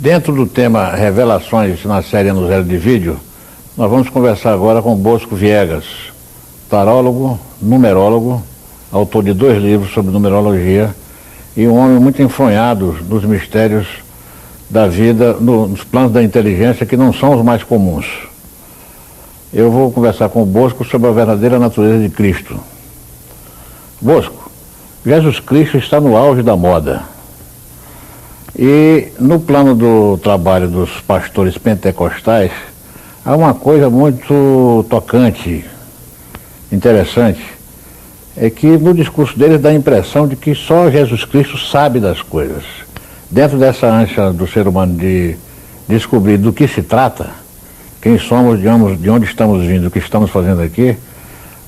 Dentro do tema Revelações na série No Zero de Vídeo, nós vamos conversar agora com Bosco Viegas, tarólogo, numerólogo, autor de 2 livros sobre numerologia e um homem muito enfronhado nos mistérios da vida, nos planos da inteligência que não são os mais comuns. Eu vou conversar com o Bosco sobre a verdadeira natureza de Cristo. Bosco, Jesus Cristo está no auge da moda. E no plano do trabalho dos pastores pentecostais, há uma coisa muito tocante, interessante, é que no discurso deles dá a impressão de que só Jesus Cristo sabe das coisas. Dentro dessa ânsia do ser humano de descobrir do que se trata, quem somos, de onde estamos vindo, o que estamos fazendo aqui,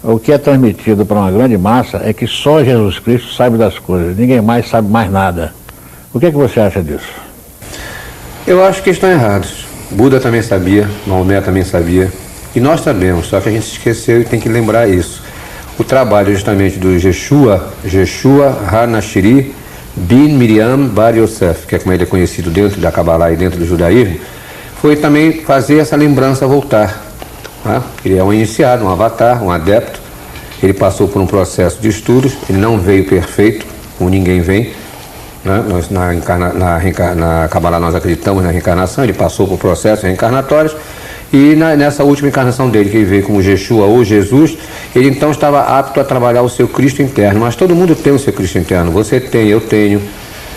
o que é transmitido para uma grande massa é que só Jesus Cristo sabe das coisas, ninguém mais sabe mais nada. O que é que você acha disso? Eu acho que estão errados. Buda também sabia, Maomé também sabia, e nós sabemos, só que a gente esqueceu e tem que lembrar isso. O trabalho justamente do Yeshua HaNashiri bin Miriam Bar Yosef, que é como ele é conhecido dentro da Kabbalah e dentro do judaísmo, foi também fazer essa lembrança voltar. Tá? Ele é um iniciado, um avatar, um adepto, ele passou por um processo de estudos, ele não veio perfeito, como ninguém vem. Nós na Kabbalah nós acreditamos na reencarnação, ele passou por processos reencarnatórios e nessa última encarnação dele, que ele veio como Yeshua ou Jesus, ele então estava apto a trabalhar o seu Cristo interno. Mas todo mundo tem o seu Cristo interno, você tem, eu tenho.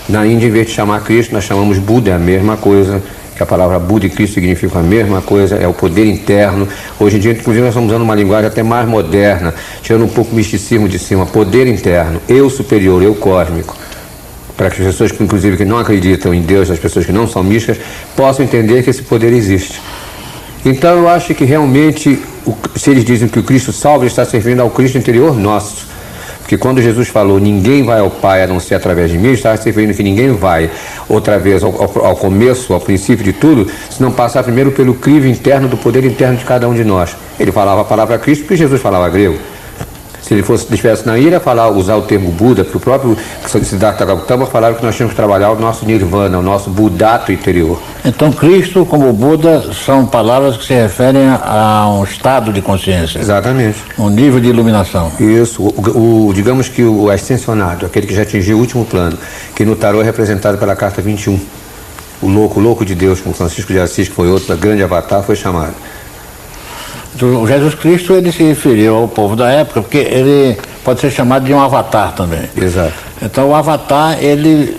Na Índia, em vez de chamar Cristo, nós chamamos Buda, é a mesma coisa, que a palavra Buda e Cristo significam a mesma coisa, é o poder interno. Hoje em dia, inclusive, nós estamos usando uma linguagem até mais moderna, tirando um pouco o misticismo de cima, poder interno, eu superior, eu cósmico. Para que as pessoas, inclusive, que não acreditam em Deus, as pessoas que não são místicas, possam entender que esse poder existe. Então, eu acho que realmente, se eles dizem que o Cristo salva, ele está servindo ao Cristo interior nosso. Porque quando Jesus falou, ninguém vai ao Pai a não ser através de mim, ele estava se referindo que ninguém vai outra vez ao começo, ao princípio de tudo, se não passar primeiro pelo crivo interno do poder interno de cada um de nós. Ele falava a palavra Cristo porque Jesus falava grego. Se ele estivesse na ilha, usar o termo Buda, porque o próprio Siddhartha Gautama falava que nós tínhamos que trabalhar o nosso Nirvana, o nosso Budato interior. Então Cristo como Buda são palavras que se referem a um estado de consciência. Exatamente. Um nível de iluminação. Isso, digamos que o ascensionado, aquele que já atingiu o último plano, que no tarô é representado pela carta 21. O louco de Deus, como Francisco de Assis, que foi outro grande avatar, foi chamado. O Jesus Cristo, ele se referiu ao povo da época, porque ele pode ser chamado de um avatar também. Exato. Então o avatar, ele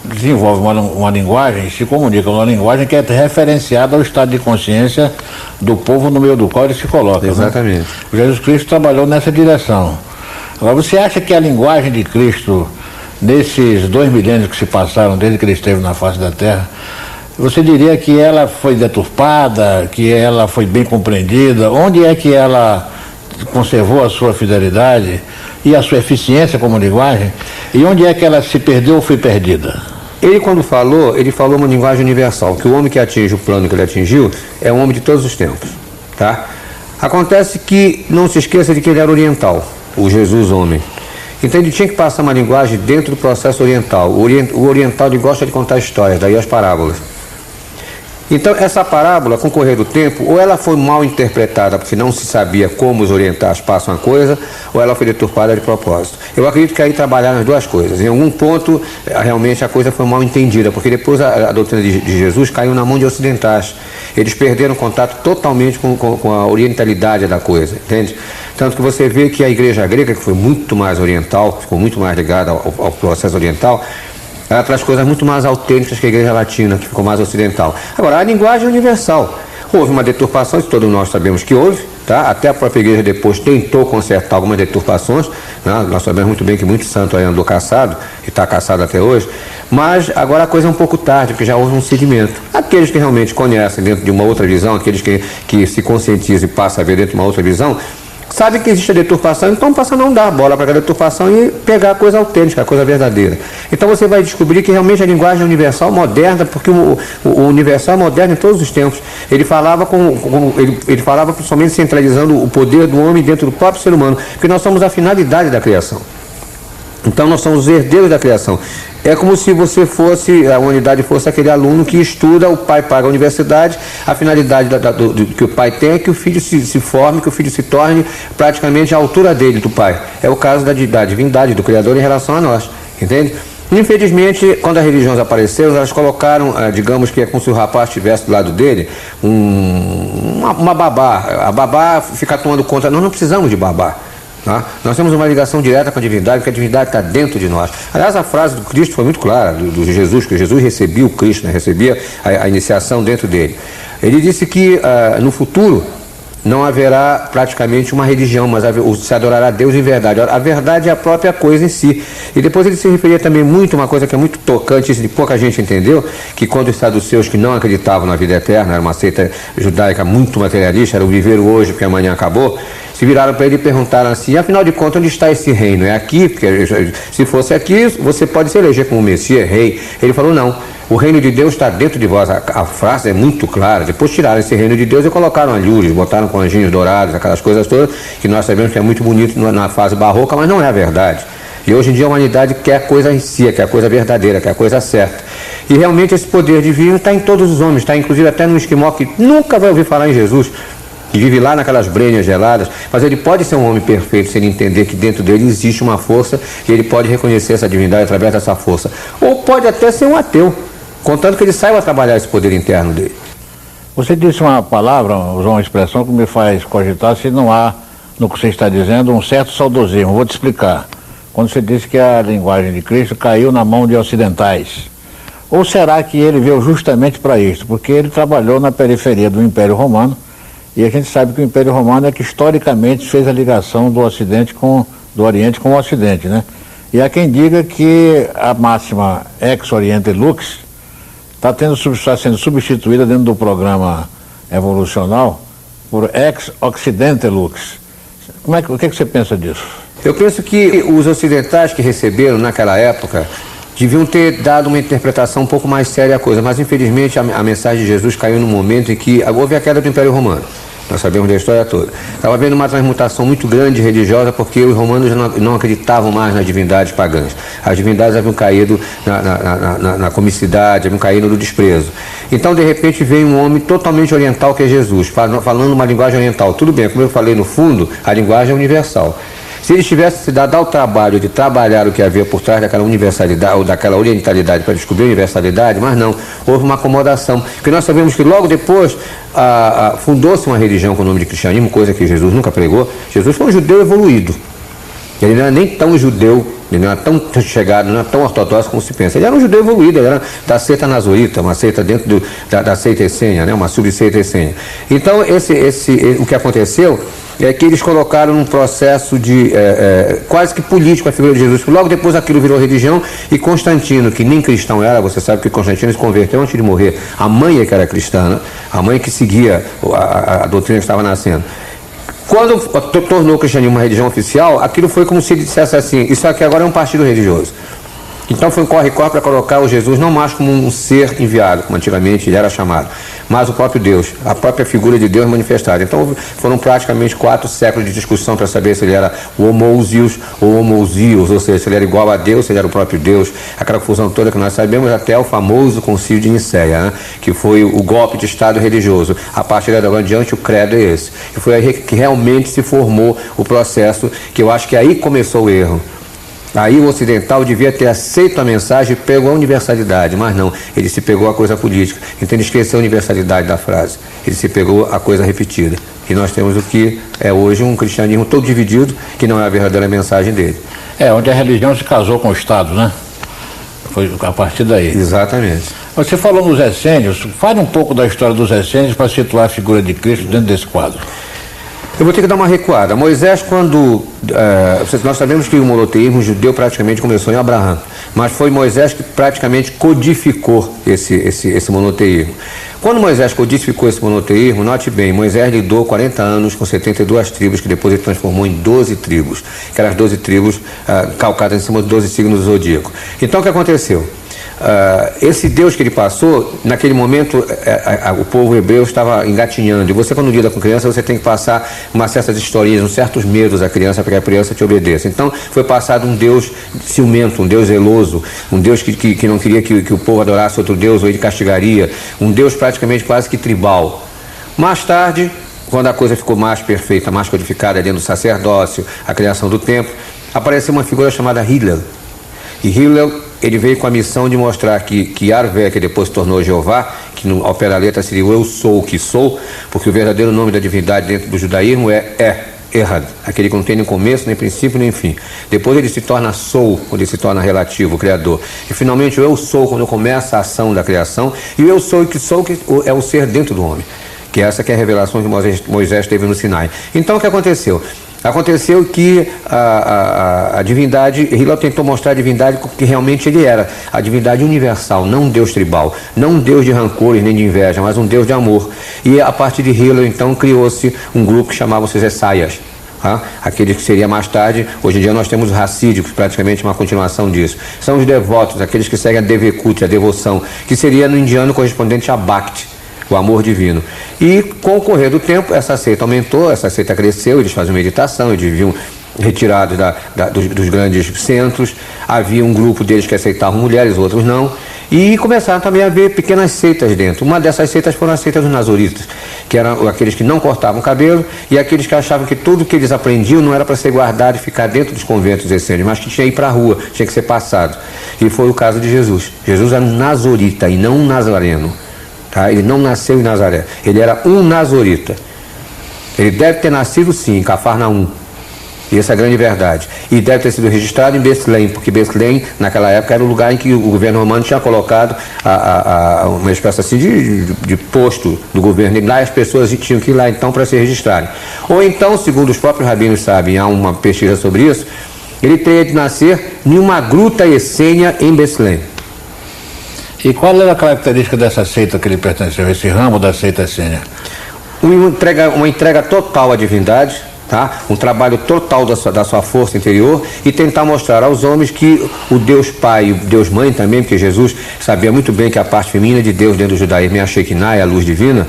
desenvolve uma linguagem, se comunica uma linguagem que é referenciada ao estado de consciência do povo no meio do qual ele se coloca. Exatamente. Né? O Jesus Cristo trabalhou nessa direção. Agora, você acha que a linguagem de Cristo, nesses 2 milênios que se passaram desde que ele esteve na face da Terra, você diria que ela foi deturpada, que ela foi bem compreendida? Onde é que ela conservou a sua fidelidade e a sua eficiência como linguagem? E onde é que ela se perdeu ou foi perdida? Ele, quando falou, ele falou uma linguagem universal, que o homem que atinge o plano que ele atingiu é um homem de todos os tempos. Tá? Acontece que, não se esqueça de que ele era oriental, o Jesus homem. Então ele tinha que passar uma linguagem dentro do processo oriental. O oriental ele gosta de contar histórias, daí as parábolas. Então, essa parábola, com o correr do tempo, ou ela foi mal interpretada porque não se sabia como os orientais passam a coisa, ou ela foi deturpada de propósito. Eu acredito que aí trabalharam as duas coisas. Em algum ponto, realmente a coisa foi mal entendida, porque depois a doutrina de Jesus caiu na mão de ocidentais. Eles perderam contato totalmente com a orientalidade da coisa, entende? Tanto que você vê que a igreja grega, que foi muito mais oriental, ficou muito mais ligada ao processo oriental, ela traz coisas muito mais autênticas que a igreja latina, que ficou mais ocidental. Agora, a linguagem é universal. Houve uma deturpação, isso todos nós sabemos que houve, tá? Até a própria igreja depois tentou consertar algumas deturpações, né? Nós sabemos muito bem que muito santo aí andou caçado, e está caçado até hoje, mas agora a coisa é um pouco tarde, porque já houve um segmento. Aqueles que realmente conhecem dentro de uma outra visão, aqueles que se conscientizam e passam a ver dentro de uma outra visão, sabe que existe a deturpação, então passa a não dar bola para a deturpação e pegar a coisa autêntica, a coisa verdadeira. Então você vai descobrir que realmente a linguagem é universal moderna, porque o universal é moderno em todos os tempos. Ele falava ele falava principalmente centralizando o poder do homem dentro do próprio ser humano, porque nós somos a finalidade da criação. Então nós somos os herdeiros da criação. É como se você fosse, a humanidade fosse aquele aluno que estuda, o pai paga a universidade, a finalidade que o pai tem é que o filho se forme, que o filho se torne praticamente a altura dele, do pai. É o caso da divindade, do Criador em relação a nós, entende? Infelizmente, quando as religiões apareceram, elas colocaram, digamos que é como se o rapaz estivesse do lado dele, uma babá. A babá fica tomando conta. Nós não precisamos de babá. Tá? Nós temos uma ligação direta com a divindade, porque a divindade está dentro de nós. Aliás, a frase do Cristo foi muito clara, do Jesus, que Jesus recebia o Cristo, né? Recebia a iniciação dentro dele. Ele disse que no futuro não haverá praticamente uma religião, mas se adorará a Deus em verdade. A verdade é a própria coisa em si. E depois ele se referia também muito a uma coisa que é muito tocante, isso de pouca gente entendeu, que quando os saduceus que não acreditavam na vida eterna, era uma seita judaica muito materialista, era o viver hoje porque amanhã acabou, se viraram para ele e perguntaram assim: afinal de contas, onde está esse reino? É aqui? Porque se fosse aqui, você pode se eleger como Messias, rei. Ele falou: não, o reino de Deus está dentro de vós. A frase é muito clara. Depois tiraram esse reino de Deus e colocaram alhures, botaram com anjinhos dourados, aquelas coisas todas, que nós sabemos que é muito bonito na fase barroca, mas não é a verdade. E hoje em dia a humanidade quer a coisa em si, quer a coisa verdadeira, quer a coisa certa. E realmente esse poder divino está em todos os homens, está inclusive até no esquimó que nunca vai ouvir falar em Jesus, que vive lá naquelas brenhas geladas, mas ele pode ser um homem perfeito se ele entender que dentro dele existe uma força e ele pode reconhecer essa divindade através dessa força. Ou pode até ser um ateu, contanto que ele saiba trabalhar esse poder interno dele. Você disse uma palavra, usou uma expressão que me faz cogitar se não há, no que você está dizendo, um certo saudosismo. Vou te explicar. Quando você disse que a linguagem de Cristo caiu na mão de ocidentais. Ou será que ele veio justamente para isso? Porque ele trabalhou na periferia do Império Romano, e a gente sabe que o Império Romano é que historicamente fez a ligação do Oriente com o Ocidente, né? E há quem diga que a máxima ex oriente lux está sendo substituída dentro do programa evolucional por ex occidente lux. O que você pensa disso? Eu penso que os ocidentais que receberam naquela época deviam ter dado uma interpretação um pouco mais séria à coisa, mas infelizmente a mensagem de Jesus caiu no momento em que houve a queda do Império Romano. Nós sabemos da história toda. Estava havendo uma transmutação muito grande religiosa, porque os romanos não acreditavam mais nas divindades pagãs. As divindades haviam caído na comicidade, haviam caído no desprezo. Então, de repente, veio um homem totalmente oriental, que é Jesus, falando uma linguagem oriental. Tudo bem, como eu falei no fundo, a linguagem é universal. Se ele tivesse se dado ao trabalho de trabalhar o que havia por trás daquela universalidade ou daquela orientalidade para descobrir a universalidade, mas não, houve uma acomodação. Porque nós sabemos que logo depois fundou-se uma religião com o nome de cristianismo, coisa que Jesus nunca pregou. Jesus foi um judeu evoluído. Ele não era nem tão judeu, ele não era tão chegado, não era tão ortodoxo como se pensa. Ele era um judeu evoluído, ele era da seita nazorita, uma seita dentro da seita essênia, né? Uma subseita essênia. Então, o que aconteceu é que eles colocaram um processo de quase que político a figura de Jesus. Logo depois aquilo virou religião, e Constantino, que nem cristão era, você sabe que Constantino se converteu antes de morrer. A mãe é que era cristã, a mãe que seguia a doutrina que estava nascendo. Quando tornou o cristianismo uma religião oficial, aquilo foi como se ele dissesse assim: isso aqui agora é um partido religioso. Então foi um corre-corre para colocar o Jesus não mais como um ser enviado, como antigamente ele era chamado, mas o próprio Deus, a própria figura de Deus manifestada. Então foram praticamente 4 séculos de discussão para saber se ele era o homousios ou homousios, ou seja, se ele era igual a Deus, se ele era o próprio Deus, aquela confusão toda que nós sabemos, até o famoso Concílio de Nicéia, né? Que foi o golpe de Estado religioso. A partir de agora em diante, o credo é esse. E foi aí que realmente se formou o processo, que eu acho que aí começou o erro. Aí o ocidental devia ter aceito a mensagem e pegou a universalidade, mas não, ele se pegou a coisa política. Então ele esqueceu a universalidade da frase, ele se pegou a coisa repetida. E nós temos o que é hoje um cristianismo todo dividido, que não é a verdadeira mensagem dele. Onde a religião se casou com o Estado, né? Foi a partir daí. Exatamente. Você falou nos essênios, fale um pouco da história dos essênios para situar a figura de Cristo dentro desse quadro. Eu vou ter que dar uma recuada. Moisés, quando... nós sabemos que o monoteísmo judeu praticamente começou em Abraão, mas foi Moisés que praticamente codificou esse monoteísmo. Quando Moisés codificou esse monoteísmo, note bem, Moisés lidou 40 anos com 72 tribos, que depois ele transformou em 12 tribos, que eram as 12 tribos calcadas em cima dos 12 signos do zodíaco. Então o que aconteceu? esse Deus que ele passou, naquele momento o povo hebreu estava engatinhando, e você, quando lida com criança, você tem que passar uma certas historinhas, uns certos medos à criança, para que a criança te obedeça. Então foi passado um Deus ciumento, um Deus zeloso, um Deus que não queria que o povo adorasse outro Deus, ou ele castigaria, um Deus praticamente quase que tribal. Mais tarde, quando a coisa ficou mais perfeita, mais codificada dentro do sacerdócio, a criação do templo, apareceu uma figura chamada Hillel. E Hillel, ele veio com a missão de mostrar que Yahvé, que depois se tornou Jeová, que ao pé da letra seria o eu sou o que sou, porque o verdadeiro nome da divindade dentro do judaísmo é Errad, aquele que não tem nem começo, nem princípio, nem fim. Depois ele se torna sou, quando ele se torna relativo, o Criador. E finalmente o eu sou, quando começa a ação da criação, e o eu sou o que sou, que é o ser dentro do homem. Que essa que é a revelação que Moisés teve no Sinai. Então o que aconteceu? Aconteceu que a divindade, Hillel tentou mostrar a divindade que realmente ele era, a divindade universal, não um Deus tribal, não um Deus de rancores nem de inveja, mas um Deus de amor. E a partir de Hillel, então, criou-se um grupo que chamava-se os Essaias. Aquele que seria mais tarde, hoje em dia nós temos os racídicos, praticamente uma continuação disso. São os devotos, aqueles que seguem a Devekut, a devoção, que seria no indiano correspondente a Bhakti, o amor divino. E com o correr do tempo, essa seita aumentou, essa seita cresceu, eles faziam meditação, eles viviam retirados dos grandes centros, havia um grupo deles que aceitavam mulheres, outros não, e começaram também a haver pequenas seitas dentro. Uma dessas seitas foram as seitas dos nazoritas, que eram aqueles que não cortavam o cabelo e aqueles que achavam que tudo que eles aprendiam não era para ser guardado e ficar dentro dos conventos essênios, mas que tinha que ir para a rua, tinha que ser passado. E foi o caso de Jesus. Jesus era um nazorita e não um nazareno. Ele não nasceu em Nazaré, ele era um nazorita. Ele deve ter nascido sim em Cafarnaum, e essa é a grande verdade, e deve ter sido registrado em Betlém, porque Betlém naquela época era o lugar em que o governo romano tinha colocado uma espécie assim de posto do governo, e lá as pessoas tinham que ir lá então para se registrarem. Ou então, segundo os próprios rabinos sabem, há uma pesquisa sobre isso, ele teria de nascer em uma gruta essênia em Betlém. E qual era a característica dessa seita que ele pertenceu, esse ramo da seita essênia? Uma entrega total à divindade, um trabalho total da sua força interior, e tentar mostrar aos homens que o Deus Pai e o Deus Mãe também, porque Jesus sabia muito bem que a parte feminina de Deus dentro do judaísmo é a Shekinah, é a luz divina,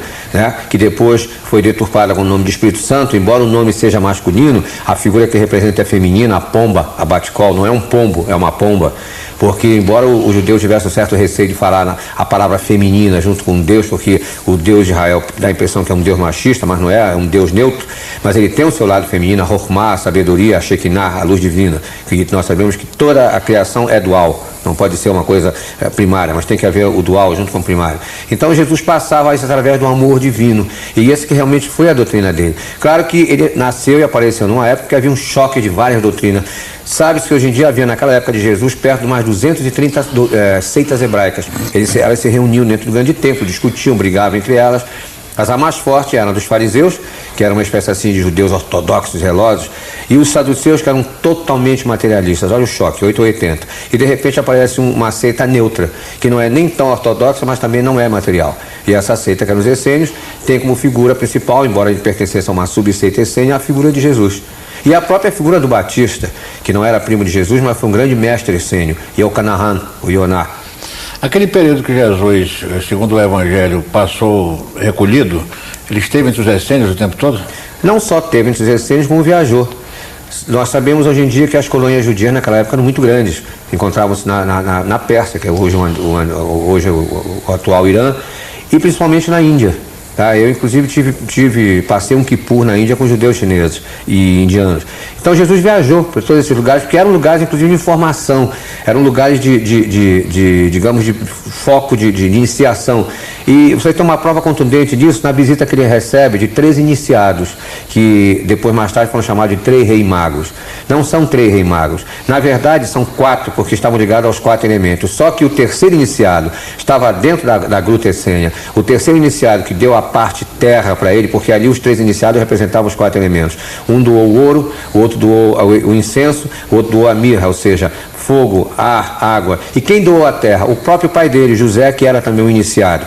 que depois foi deturpada com o nome de Espírito Santo. Embora o nome seja masculino, a figura que representa é feminina, a pomba, a baticol, não é um pombo, é uma pomba. Porque embora o judeu tivesse um certo receio de falar a palavra feminina junto com Deus, porque o Deus de Israel dá a impressão que é um Deus machista, mas não é um Deus neutro, mas ele tem o seu lado feminino, a Rokhmah, a sabedoria, a Shekinah, a luz divina, que nós sabemos que toda a criação é dual, não pode ser uma coisa primária, mas tem que haver o dual junto com o primário. Então Jesus passava isso através do amor divino, e esse que realmente foi a doutrina dele. Claro que ele nasceu e apareceu numa época que havia um choque de várias doutrinas. Sabe-se que hoje em dia havia naquela época de Jesus perto de mais 230 seitas hebraicas. Elas se reuniam dentro do grande templo, discutiam, brigavam entre elas. As mais fortes eram dos fariseus, que eram uma espécie assim de judeus ortodoxos, zelosos, e os saduceus, que eram totalmente materialistas. Olha o choque, 880. E de repente aparece uma seita neutra, que não é nem tão ortodoxa, mas também não é material. E essa seita, que eram os essênios, tem como figura principal, embora ele pertencesse a uma subseita essênia, a figura de Jesus. E a própria figura do Batista, que não era primo de Jesus, mas foi um grande mestre essênio, e é o Canaã, o Ioná. Aquele período que Jesus, segundo o Evangelho, passou recolhido, ele esteve entre os essênios o tempo todo? Não só teve entre os essênios, como viajou. Nós sabemos hoje em dia que as colônias judias naquela época eram muito grandes. Encontravam-se na Pérsia, que é hoje o atual Irã, e principalmente na Índia. Eu inclusive passei um Kippur na Índia com judeus chineses e indianos. Então Jesus viajou para todos esses lugares, porque eram lugares inclusive de informação, eram lugares digamos, de foco de iniciação. E você tem uma prova contundente disso na visita que ele recebe de 3 iniciados, que depois mais tarde foram chamados de 3 reis magos. Não são 3 reis magos, na verdade são 4, porque estavam ligados aos 4 elementos. Só que o terceiro iniciado estava dentro da gruta essênia. O terceiro iniciado que deu a parte terra para ele, porque ali os 3 iniciados representavam os 4 elementos. Um doou o ouro, o outro doou o incenso, o outro doou a mirra, ou seja, fogo, ar, água. E quem doou a terra? O próprio pai dele, José, que era também um iniciado.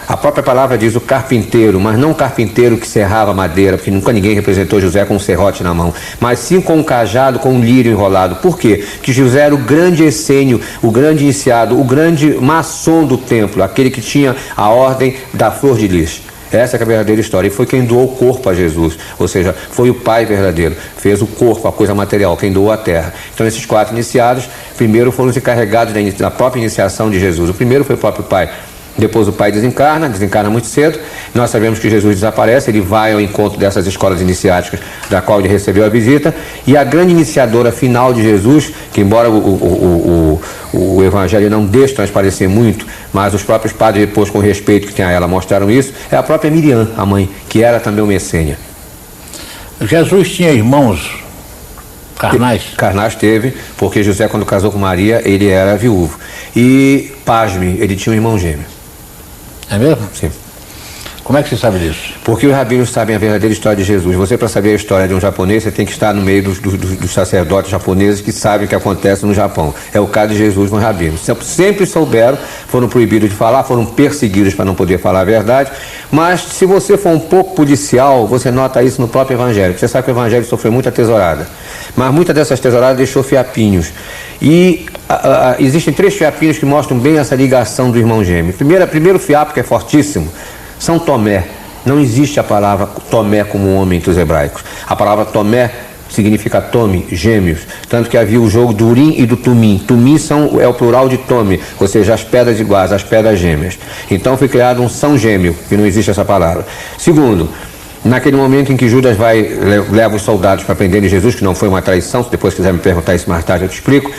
A própria palavra diz o carpinteiro, mas não o carpinteiro que serrava madeira, porque nunca ninguém representou José com um serrote na mão, mas sim com um cajado, com um lírio enrolado. Por quê? Que José era o grande essênio, o grande iniciado, o grande maçom do templo, aquele que tinha a ordem da flor de lis. Essa é a verdadeira história. E foi quem doou o corpo a Jesus. Ou seja, foi o pai verdadeiro. Fez o corpo, a coisa material, quem doou a terra. Então esses 4 iniciados, primeiro foram os encarregados da própria iniciação de Jesus. O primeiro foi o próprio pai. Depois o pai desencarna muito cedo. Nós sabemos que Jesus desaparece, ele vai ao encontro dessas escolas iniciáticas, da qual ele recebeu a visita. E a grande iniciadora final de Jesus, que embora o Evangelho não deixe transparecer muito, mas os próprios padres depois, com o respeito que tem a ela, mostraram isso, é a própria Miriam, a mãe, que era também uma essênia. Jesus tinha irmãos carnais? Carnais teve, porque José, quando casou com Maria, ele era viúvo. E, pasme, ele tinha um irmão gêmeo. É mesmo? Sim. Como é que você sabe disso? Porque os rabinos sabem a verdadeira história de Jesus. Você, para saber a história de um japonês, você tem que estar no meio dos sacerdotes japoneses que sabem o que acontece no Japão. É o caso de Jesus com os rabinos. Sempre souberam, foram proibidos de falar, foram perseguidos para não poder falar a verdade. Mas se você for um pouco policial, você nota isso no próprio Evangelho. Você sabe que o Evangelho sofreu muita tesourada. Mas muitas dessas tesouradas deixou fiapinhos. E existem 3 fiapinhos que mostram bem essa ligação do irmão gêmeo. Primeiro fiapo, que é fortíssimo, São Tomé. Não existe a palavra Tomé como homem entre os hebraicos. A palavra Tomé significa tome, gêmeos. Tanto que havia o jogo do Urim e do Tumim. Tumim é o plural de tome, ou seja, as pedras iguais, as pedras gêmeas. Então foi criado um São Gêmeo, que não existe essa palavra. Segundo, naquele momento em que Judas leva os soldados para prenderem Jesus, que não foi uma traição, se depois quiser me perguntar isso mais tarde eu te explico,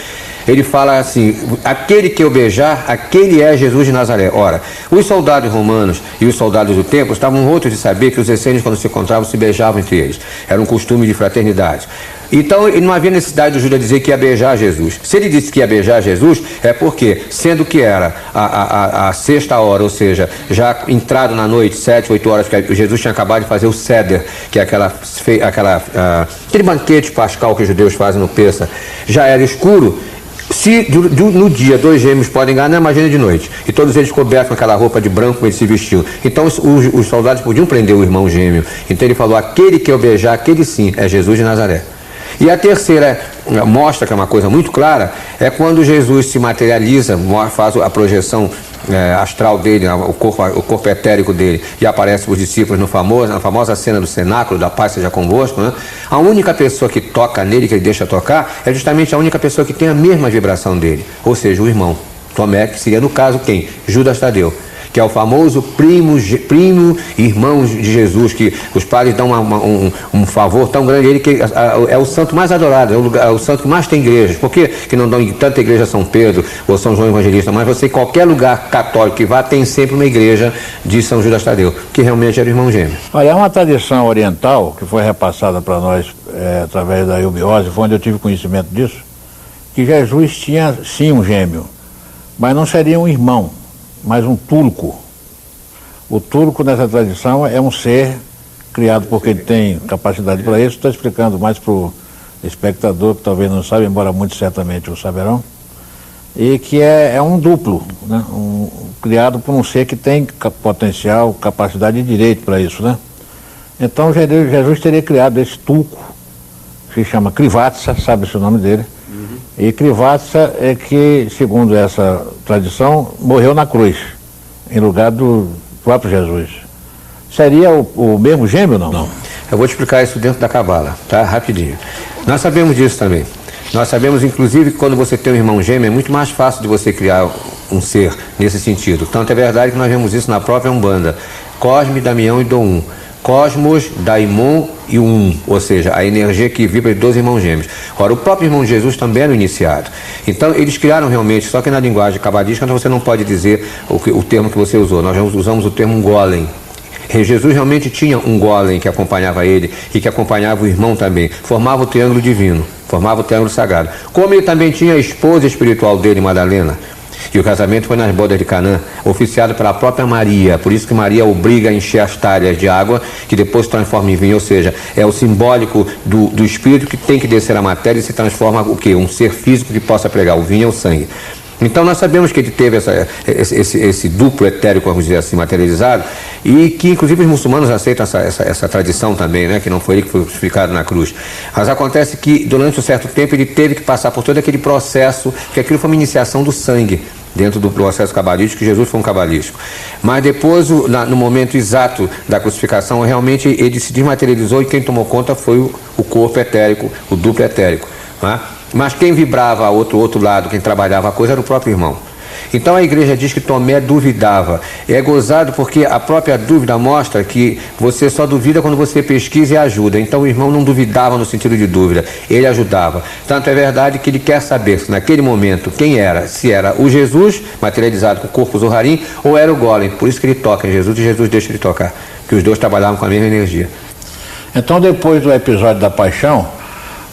ele fala assim: aquele que eu beijar, aquele é Jesus de Nazaré. Ora, os soldados romanos e os soldados do templo estavam outros de saber que os essênios, quando se encontravam, se beijavam entre eles. Era um costume de fraternidade. Então, não havia necessidade do Judas dizer que ia beijar Jesus. Se ele disse que ia beijar Jesus, é porque, sendo que era a 6ª hora, ou seja, já entrado na noite, 7, 8 horas, que Jesus tinha acabado de fazer o Seder, que é aquele banquete pascal que os judeus fazem no Pêssar, já era escuro. Se no dia 2 gêmeos podem enganar, imagina de noite. E todos eles cobertos com aquela roupa de branco como eles se vestiam. Então os soldados podiam prender o irmão gêmeo. Então ele falou: aquele que eu beijar, aquele sim, é Jesus de Nazaré. E a terceira mostra, que é uma coisa muito clara, é quando Jesus se materializa, faz a projeção astral dele, o corpo etérico dele, e aparece para os discípulos na famosa cena do cenáculo, da paz seja convosco, né? A única pessoa que toca nele, que ele deixa tocar, é justamente a única pessoa que tem a mesma vibração dele, ou seja, o irmão Tomé, que seria no caso quem? Judas Tadeu, que é o famoso primo irmão de Jesus, que os padres dão um favor tão grande a ele, que é o santo mais adorado, é o santo que mais tem igrejas. Por que não dão em tanta igreja São Pedro ou São João Evangelista? Mas você, em qualquer lugar católico que vá, tem sempre uma igreja de São Judas Tadeu, que realmente era o irmão gêmeo. Olha, é uma tradição oriental que foi repassada para nós através da eubiose, foi onde eu tive conhecimento disso, que Jesus tinha sim um gêmeo, mas não seria um irmão, mas um turco. O turco, nessa tradição, é um ser criado porque ele tem capacidade para isso. Estou explicando mais para o espectador, que talvez não saiba, embora muitos certamente o saberão, e que é um duplo, né? Criado por um ser que tem potencial, capacidade e direito para isso, né? Então Jesus teria criado esse turco, que se chama Krivatsa, sabe-se o nome dele. E Krivatsa é que, segundo essa tradição, morreu na cruz, em lugar do próprio Jesus. Seria o mesmo gêmeo, não? Não. Eu vou te explicar isso dentro da Cabala, tá? Rapidinho. Nós sabemos disso também. Nós sabemos, inclusive, que quando você tem um irmão gêmeo, é muito mais fácil de você criar um ser nesse sentido. Tanto é verdade que nós vemos isso na própria Umbanda. Cosme, Damião e Dom. Cosmos, Daimon e Um, ou seja, a energia que vibra de 12 irmãos gêmeos. Ora, o próprio irmão de Jesus também era o iniciado. Então, eles criaram realmente, só que na linguagem cabalística você não pode dizer o termo que você usou. Nós usamos o termo golem. Jesus realmente tinha um golem que acompanhava ele e que acompanhava o irmão também. Formava o triângulo divino, formava o triângulo sagrado. Como ele também tinha a esposa espiritual dele, Madalena. E o casamento foi nas bodas de Canaã, oficiado pela própria Maria. Por isso que Maria obriga a encher as talhas de água, que depois se transforma em vinho. Ou seja, é o simbólico do espírito que tem que descer a matéria e se transforma o quê? Um ser físico que possa pregar. O vinho é o sangue. Então nós sabemos que ele teve esse duplo etérico, vamos dizer assim, materializado, e que inclusive os muçulmanos aceitam essa tradição também, né, que não foi ele que foi crucificado na cruz. Mas acontece que durante um certo tempo ele teve que passar por todo aquele processo, que aquilo foi uma iniciação do sangue, dentro do processo cabalístico, que Jesus foi um cabalístico. Mas depois, no momento exato da crucificação, realmente ele se desmaterializou e quem tomou conta foi o corpo etérico, o duplo etérico. Né? Mas quem vibrava ao outro lado, quem trabalhava a coisa, era o próprio irmão. Então a igreja diz que Tomé duvidava. É gozado porque a própria dúvida mostra que você só duvida quando você pesquisa e ajuda. Então o irmão não duvidava no sentido de dúvida, ele ajudava. Tanto é verdade que ele quer saber se naquele momento quem era, se era o Jesus, materializado com o corpo Zoharim, ou era o Golem. Por isso que ele toca em Jesus e Jesus deixa ele tocar, que os dois trabalhavam com a mesma energia. Então depois do episódio da paixão,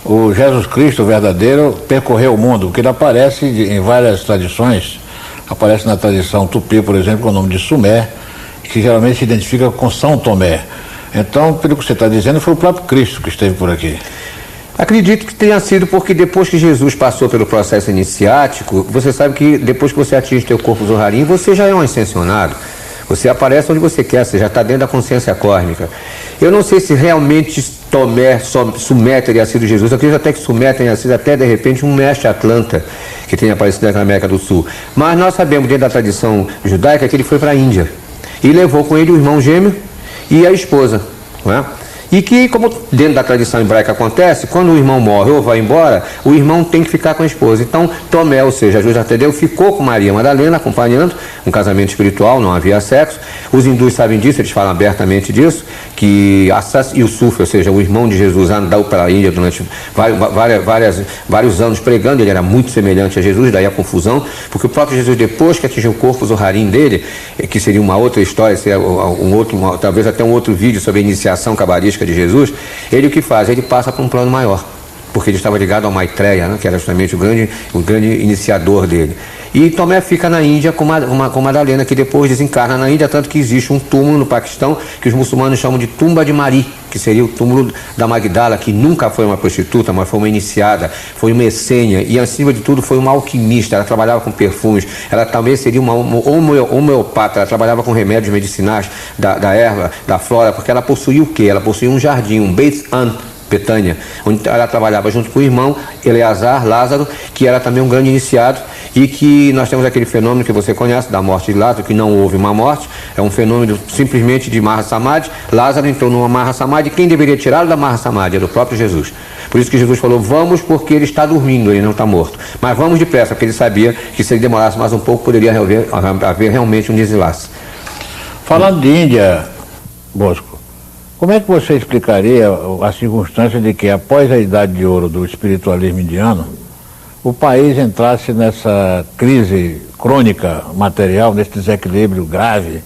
o Jesus Cristo, o verdadeiro, percorreu o mundo, que ele aparece em várias tradições. Aparece na tradição tupi, por exemplo, com o nome de Sumé, que geralmente se identifica com São Tomé. Então, pelo que você está dizendo, foi o próprio Cristo que esteve por aqui. Acredito que tenha sido porque depois que Jesus passou pelo processo iniciático, você sabe que depois que você atinge seu corpo Zoharim, você já é um ascensionado. Você aparece onde você quer, você já está dentro da consciência cósmica. Eu não sei se realmente Sumé teria sido Jesus. Eu acredito até que Sumé tenha sido até, de repente, um mestre Atlanta que tenha aparecido na América do Sul. Mas nós sabemos, dentro da tradição judaica, que ele foi para a Índia. E levou com ele o irmão gêmeo e a esposa. Não é? E que, como dentro da tradição hebraica acontece, quando o irmão morre ou vai embora, o irmão tem que ficar com a esposa. Então, Tomé, ou seja, Jesus Tadeu, ficou com Maria Madalena, acompanhando um casamento espiritual, não havia sexo. Os hindus sabem disso, eles falam abertamente disso, que Assas Yusuf, ou seja, o irmão de Jesus, andou pela Índia durante vários anos pregando, ele era muito semelhante a Jesus, daí a confusão, porque o próprio Jesus, depois que atingiu o corpo Zoharim dele, que seria uma outra história, seria talvez até um outro vídeo sobre a iniciação cabalística de Jesus, ele o que faz? Ele passa para um plano maior, porque ele estava ligado ao Maitreya, né, que era justamente o grande iniciador dele. E Tomé fica na Índia com Madalena, que depois desencarna na Índia, tanto que existe um túmulo no Paquistão que os muçulmanos chamam de Tumba de Mari, que seria o túmulo da Magdala, que nunca foi uma prostituta, mas foi uma iniciada, foi uma essênia e, acima de tudo, foi uma alquimista. Ela trabalhava com perfumes, ela também seria uma homeopata, ela trabalhava com remédios medicinais da erva, da flora, porque ela possuía o quê? Ela possuía um jardim, um Beit An, Betânia, onde ela trabalhava junto com o irmão Eleazar, Lázaro, que era também um grande iniciado, e que nós temos aquele fenômeno que você conhece, da morte de Lázaro, que não houve uma morte, é um fenômeno simplesmente de Maha Samadhi. Lázaro entrou numa Maha Samadhi, quem deveria tirá-lo da Maha Samadhi? Era o próprio Jesus. Por isso que Jesus falou, vamos porque ele está dormindo, ele não está morto. Mas vamos depressa, porque ele sabia que se ele demorasse mais um pouco, poderia haver realmente um desenlace. Falando de Índia, Bosco, como é que você explicaria a circunstância de que, após a Idade de Ouro do espiritualismo indiano, o país entrasse nessa crise crônica material, nesse desequilíbrio grave,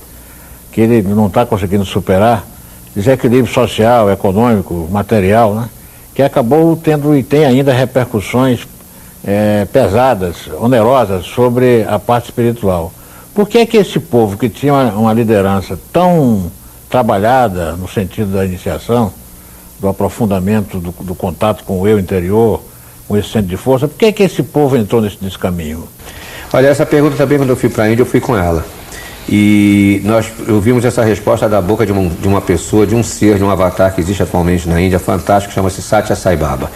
que ele não está conseguindo superar, desequilíbrio social, econômico, material, né? Que acabou tendo e tem ainda repercussões pesadas, onerosas sobre a parte espiritual. Por que é que esse povo que tinha uma liderança tão trabalhada no sentido da iniciação, do aprofundamento do contato com o eu interior, com esse centro de força, por que é que esse povo entrou nesse descaminho? Olha, essa pergunta também, quando eu fui para a Índia, eu fui com ela. E nós ouvimos essa resposta da boca de uma pessoa, de um ser, de um avatar que existe atualmente na Índia, fantástico, chama-se Satya Sai Baba,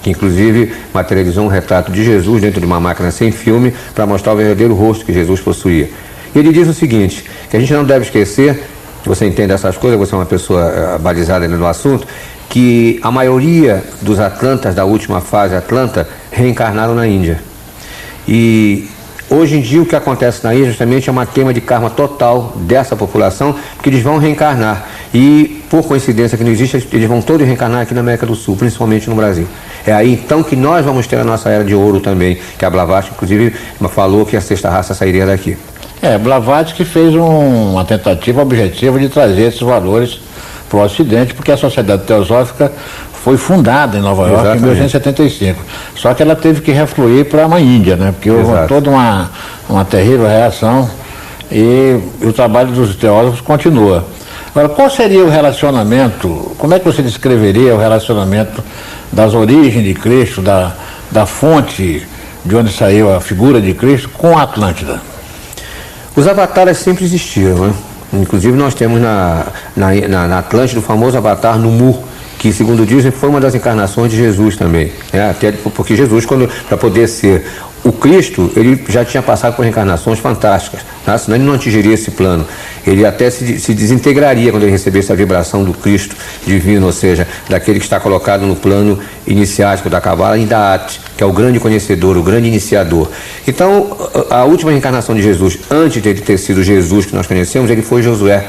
que inclusive materializou um retrato de Jesus dentro de uma máquina sem filme para mostrar o verdadeiro rosto que Jesus possuía. E ele diz o seguinte, que a gente não deve esquecer, você entende essas coisas, você é uma pessoa balizada no assunto, que a maioria dos atlantas da última fase atlanta reencarnaram na Índia. E hoje em dia o que acontece na Índia justamente é uma queima de karma total dessa população, porque eles vão reencarnar. E por coincidência que não existe, eles vão todos reencarnar aqui na América do Sul, principalmente no Brasil. É aí então que nós vamos ter a nossa era de ouro também, que a Blavatsky inclusive falou que a sexta raça sairia daqui. Blavatsky fez uma tentativa objetiva de trazer esses valores para o Ocidente, porque a Sociedade Teosófica foi fundada em Nova York. Exatamente. Em 1875. Só que ela teve que refluir para a Índia, né? Porque houve toda uma terrível reação e o trabalho dos teósofos continua. Agora, qual seria o relacionamento, como é que você descreveria o relacionamento das origens de Cristo, da fonte de onde saiu a figura de Cristo, com a Atlântida? Os avatares sempre existiram, né? Inclusive nós temos na Atlântida o famoso avatar Numu, que segundo dizem foi uma das encarnações de Jesus também, né? Até porque Jesus, para poder ser o Cristo, ele já tinha passado por reencarnações fantásticas, tá? Senão ele não atingiria esse plano. Ele até se desintegraria quando ele recebesse a vibração do Cristo divino, ou seja, daquele que está colocado no plano iniciático da Kabbalah e da At, que é o grande conhecedor, o grande iniciador. Então, a última reencarnação de Jesus, antes de ele ter sido Jesus que nós conhecemos, ele foi Josué,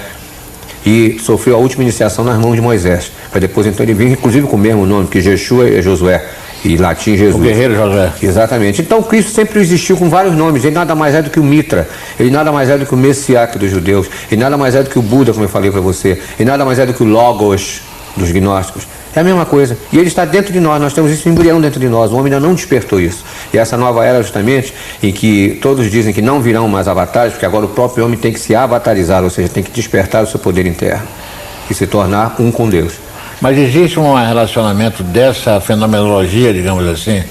e sofreu a última iniciação nas mãos de Moisés, para depois então ele vir, inclusive com o mesmo nome, que Yeshua é Josué, e latim Jesus. O guerreiro Josué. Exatamente. Então Cristo sempre existiu com vários nomes. Ele nada mais é do que o Mitra, ele nada mais é do que o Messias dos judeus, ele nada mais é do que o Buda, como eu falei para você, ele nada mais é do que o Logos dos gnósticos. É a mesma coisa. E ele está dentro de nós temos esse embrião dentro de nós. O homem ainda não despertou isso. E essa nova era justamente em que todos dizem que não virão mais avatares, porque agora o próprio homem tem que se avatarizar, ou seja, tem que despertar o seu poder interno e se tornar um com Deus. Mas existe um relacionamento dessa fenomenologia, digamos assim,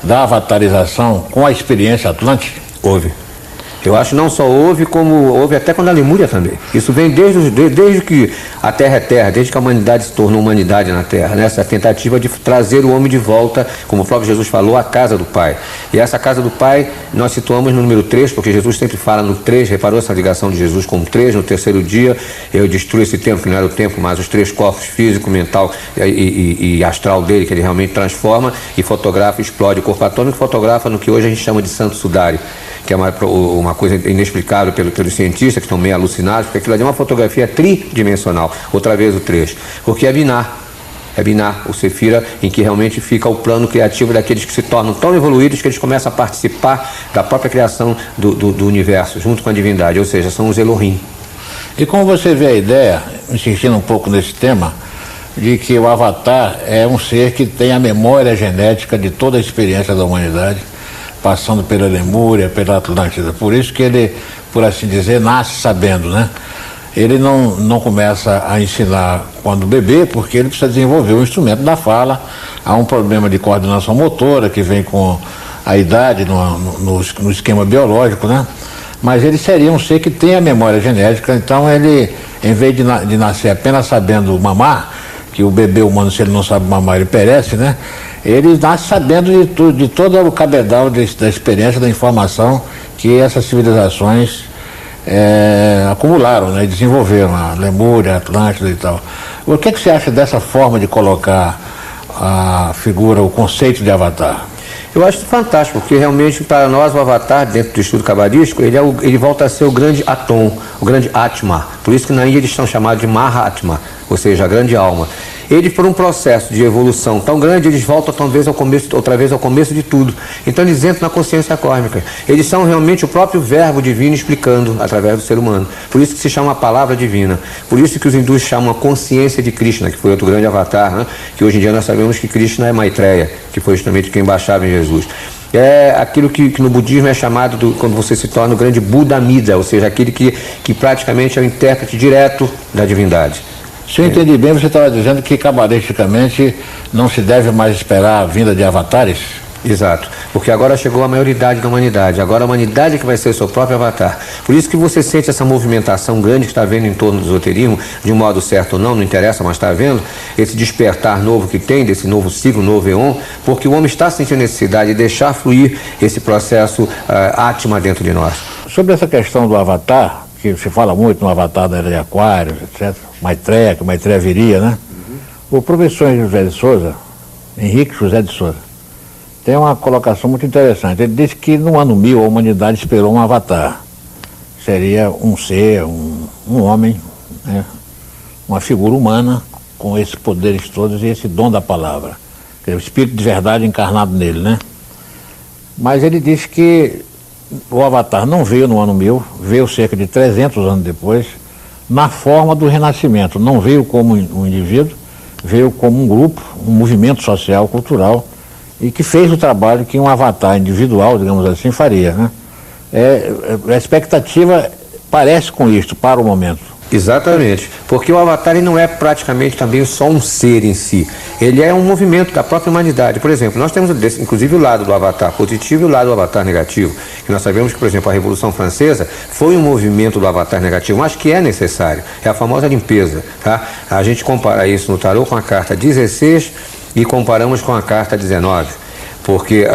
da avatarização com a experiência atlântica? Houve. Eu acho não só houve, como houve até quando a Lemúria também. Isso vem desde que a Terra é Terra, desde que a humanidade se tornou humanidade na Terra, né? Essa tentativa de trazer o homem de volta, como o próprio Jesus falou, à casa do Pai. E essa casa do Pai nós situamos no número 3, porque Jesus sempre fala no 3, reparou essa ligação de Jesus com o 3, no terceiro dia eu destruo esse templo, que não era o templo, mas os 3 corpos, físico, mental e astral dele, que ele realmente transforma e fotografa, explode o corpo atômico, fotografa no que hoje a gente chama de Santo Sudário, que é uma coisa inexplicável pelos cientistas, que estão meio alucinados, porque aquilo ali é uma fotografia tridimensional, outra vez o 3, porque é binar, o Sefira, em que realmente fica o plano criativo daqueles que se tornam tão evoluídos que eles começam a participar da própria criação do universo, junto com a divindade, ou seja, são os Elohim. E como você vê a ideia, insistindo um pouco nesse tema, de que o Avatar é um ser que tem a memória genética de toda a experiência da humanidade, passando pela Lemúria, pela Atlântida. Por isso que ele, por assim dizer, nasce sabendo, né? Ele não começa a ensinar quando bebê, porque ele precisa desenvolver o instrumento da fala. Há um problema de coordenação motora que vem com a idade no esquema biológico, né? Mas ele seria um ser que tem a memória genética, então ele, em vez de nascer apenas sabendo mamar, que o bebê humano, se ele não sabe mamar, ele perece, né? Ele nasce sabendo de todo o cabedal da experiência, da informação que essas civilizações acumularam, né? Desenvolveram, a Lemúria, a Atlântida e tal. O que você acha dessa forma de colocar a figura, o conceito de Avatar? Eu acho fantástico, porque realmente para nós o Avatar, dentro do estudo cabalístico, ele volta a ser o grande Atom, o grande Atma. Por isso que na Índia eles são chamados de Mahatma, ou seja, a grande alma. Eles, por um processo de evolução tão grande, eles voltam outra vez ao começo de tudo. Então eles entram na consciência cósmica. Eles são realmente o próprio verbo divino explicando através do ser humano. Por isso que se chama a palavra divina. Por isso que os hindus chamam a consciência de Krishna, que foi outro grande avatar, né? Que hoje em dia nós sabemos que Krishna é Maitreya, que foi justamente quem baixava em Jesus. É aquilo que no budismo é chamado, quando você se torna o grande Buda Amida, ou seja, aquele que praticamente é o intérprete direto da divindade. Se eu entendi bem, você estava dizendo que cabalisticamente não se deve mais esperar a vinda de avatares? Exato, porque agora chegou a maioridade da humanidade, agora a humanidade que vai ser o seu próprio avatar. Por isso que você sente essa movimentação grande que está havendo em torno do esoterismo, de um modo certo ou não interessa, mas está havendo esse despertar novo que tem, desse novo ciclo, novo eon, porque o homem está sentindo necessidade de deixar fluir esse processo Atma dentro de nós. Sobre essa questão do avatar, que se fala muito no avatar da era de Aquários, etc., Maitreya, que Maitreya viria, né? O professor José de Souza, Henrique José de Souza, tem uma colocação muito interessante. Ele disse que no ano 1000 a humanidade esperou um avatar. Seria um ser, um homem, né? Uma figura humana com esses poderes todos e esse dom da palavra. Que é o espírito de verdade encarnado nele, né? Mas ele disse que o avatar não veio no ano 1000, veio cerca de 300 anos depois, na forma do renascimento. Não veio como um indivíduo, veio como um grupo, um movimento social, cultural, e que fez o trabalho que um avatar individual, digamos assim, faria, né? A expectativa parece com isto para o momento. Exatamente, porque o Avatar ele não é praticamente também só um ser em si, ele é um movimento da própria humanidade. Por exemplo, nós temos inclusive o lado do Avatar positivo e o lado do Avatar negativo, que nós sabemos que, por exemplo, a Revolução Francesa foi um movimento do Avatar negativo, mas que é necessário, é a famosa limpeza, tá? A gente compara isso no tarô com a carta 16 e comparamos com a carta 19. Porque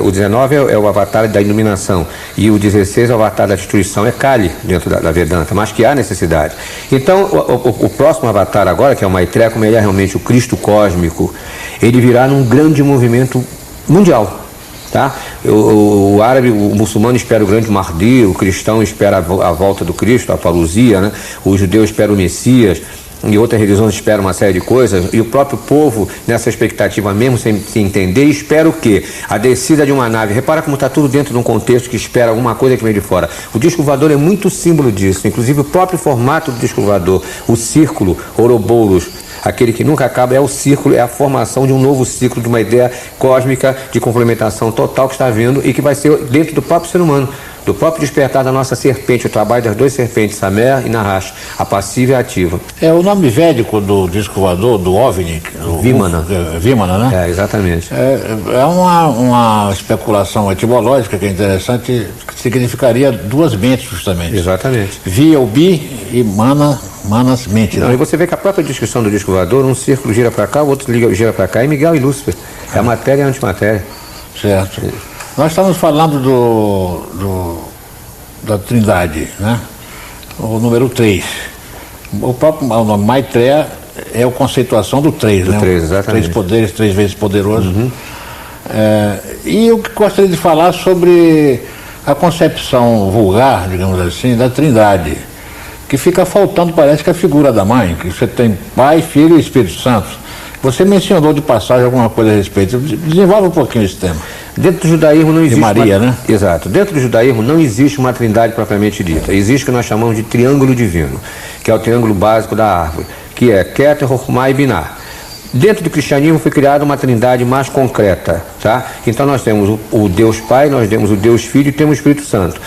o 19 é o avatar da iluminação e o 16 é o avatar da destruição, é Kali dentro da Vedanta, mas que há necessidade. Então, o próximo avatar agora, que é o Maitreya, como ele é realmente o Cristo cósmico, ele virá num grande movimento mundial. Tá? O árabe, o muçulmano espera o grande Mahdi, o cristão espera a volta do Cristo, a parousia, né? O judeu espera o Messias, e outras religiões esperam uma série de coisas, e o próprio povo, nessa expectativa mesmo, sem se entender, espera o quê? A descida de uma nave. Repara como está tudo dentro de um contexto que espera alguma coisa que vem de fora. O disco voador é muito símbolo disso, inclusive o próprio formato do disco voador, o círculo, Ouroboros, aquele que nunca acaba, é o círculo, é a formação de um novo ciclo, de uma ideia cósmica de complementação total que está vindo e que vai ser dentro do próprio ser humano, do próprio despertar da nossa serpente, o trabalho das duas serpentes, Samer e Nahash, a passiva e a ativa. É o nome védico do disco voador, do OVNI, Vimana. Vimana, né? É, exatamente. É uma especulação etimológica que é interessante, que significaria duas mentes, justamente. Exatamente. Via o bi e manas mente. Não, e você vê que a própria descrição do disco voador, um círculo gira para cá, o outro gira para cá, é Miguel e Lúcifer. É a matéria e a antimatéria. Certo. Nós estamos falando da Trindade, né? O número 3. O próprio nome Maitreya é a conceituação do 3, né? 3, exatamente. 3 poderes, 3 vezes poderoso. Uhum. E eu gostaria de falar sobre a concepção vulgar, digamos assim, da Trindade, que fica faltando, parece que a figura da mãe, que você tem Pai, Filho e Espírito Santo. Você mencionou de passagem alguma coisa a respeito. Desenvolve um pouquinho esse tema. Dentro do judaísmo não existe... Maria, né? Exato. Dentro do judaísmo não existe uma trindade propriamente dita. Existe o que nós chamamos de triângulo divino, que é o triângulo básico da árvore, que é Keter, Chokhmah e Binah. Dentro do cristianismo foi criada uma trindade mais concreta, tá? Então nós temos o Deus Pai, nós temos o Deus Filho e temos o Espírito Santo.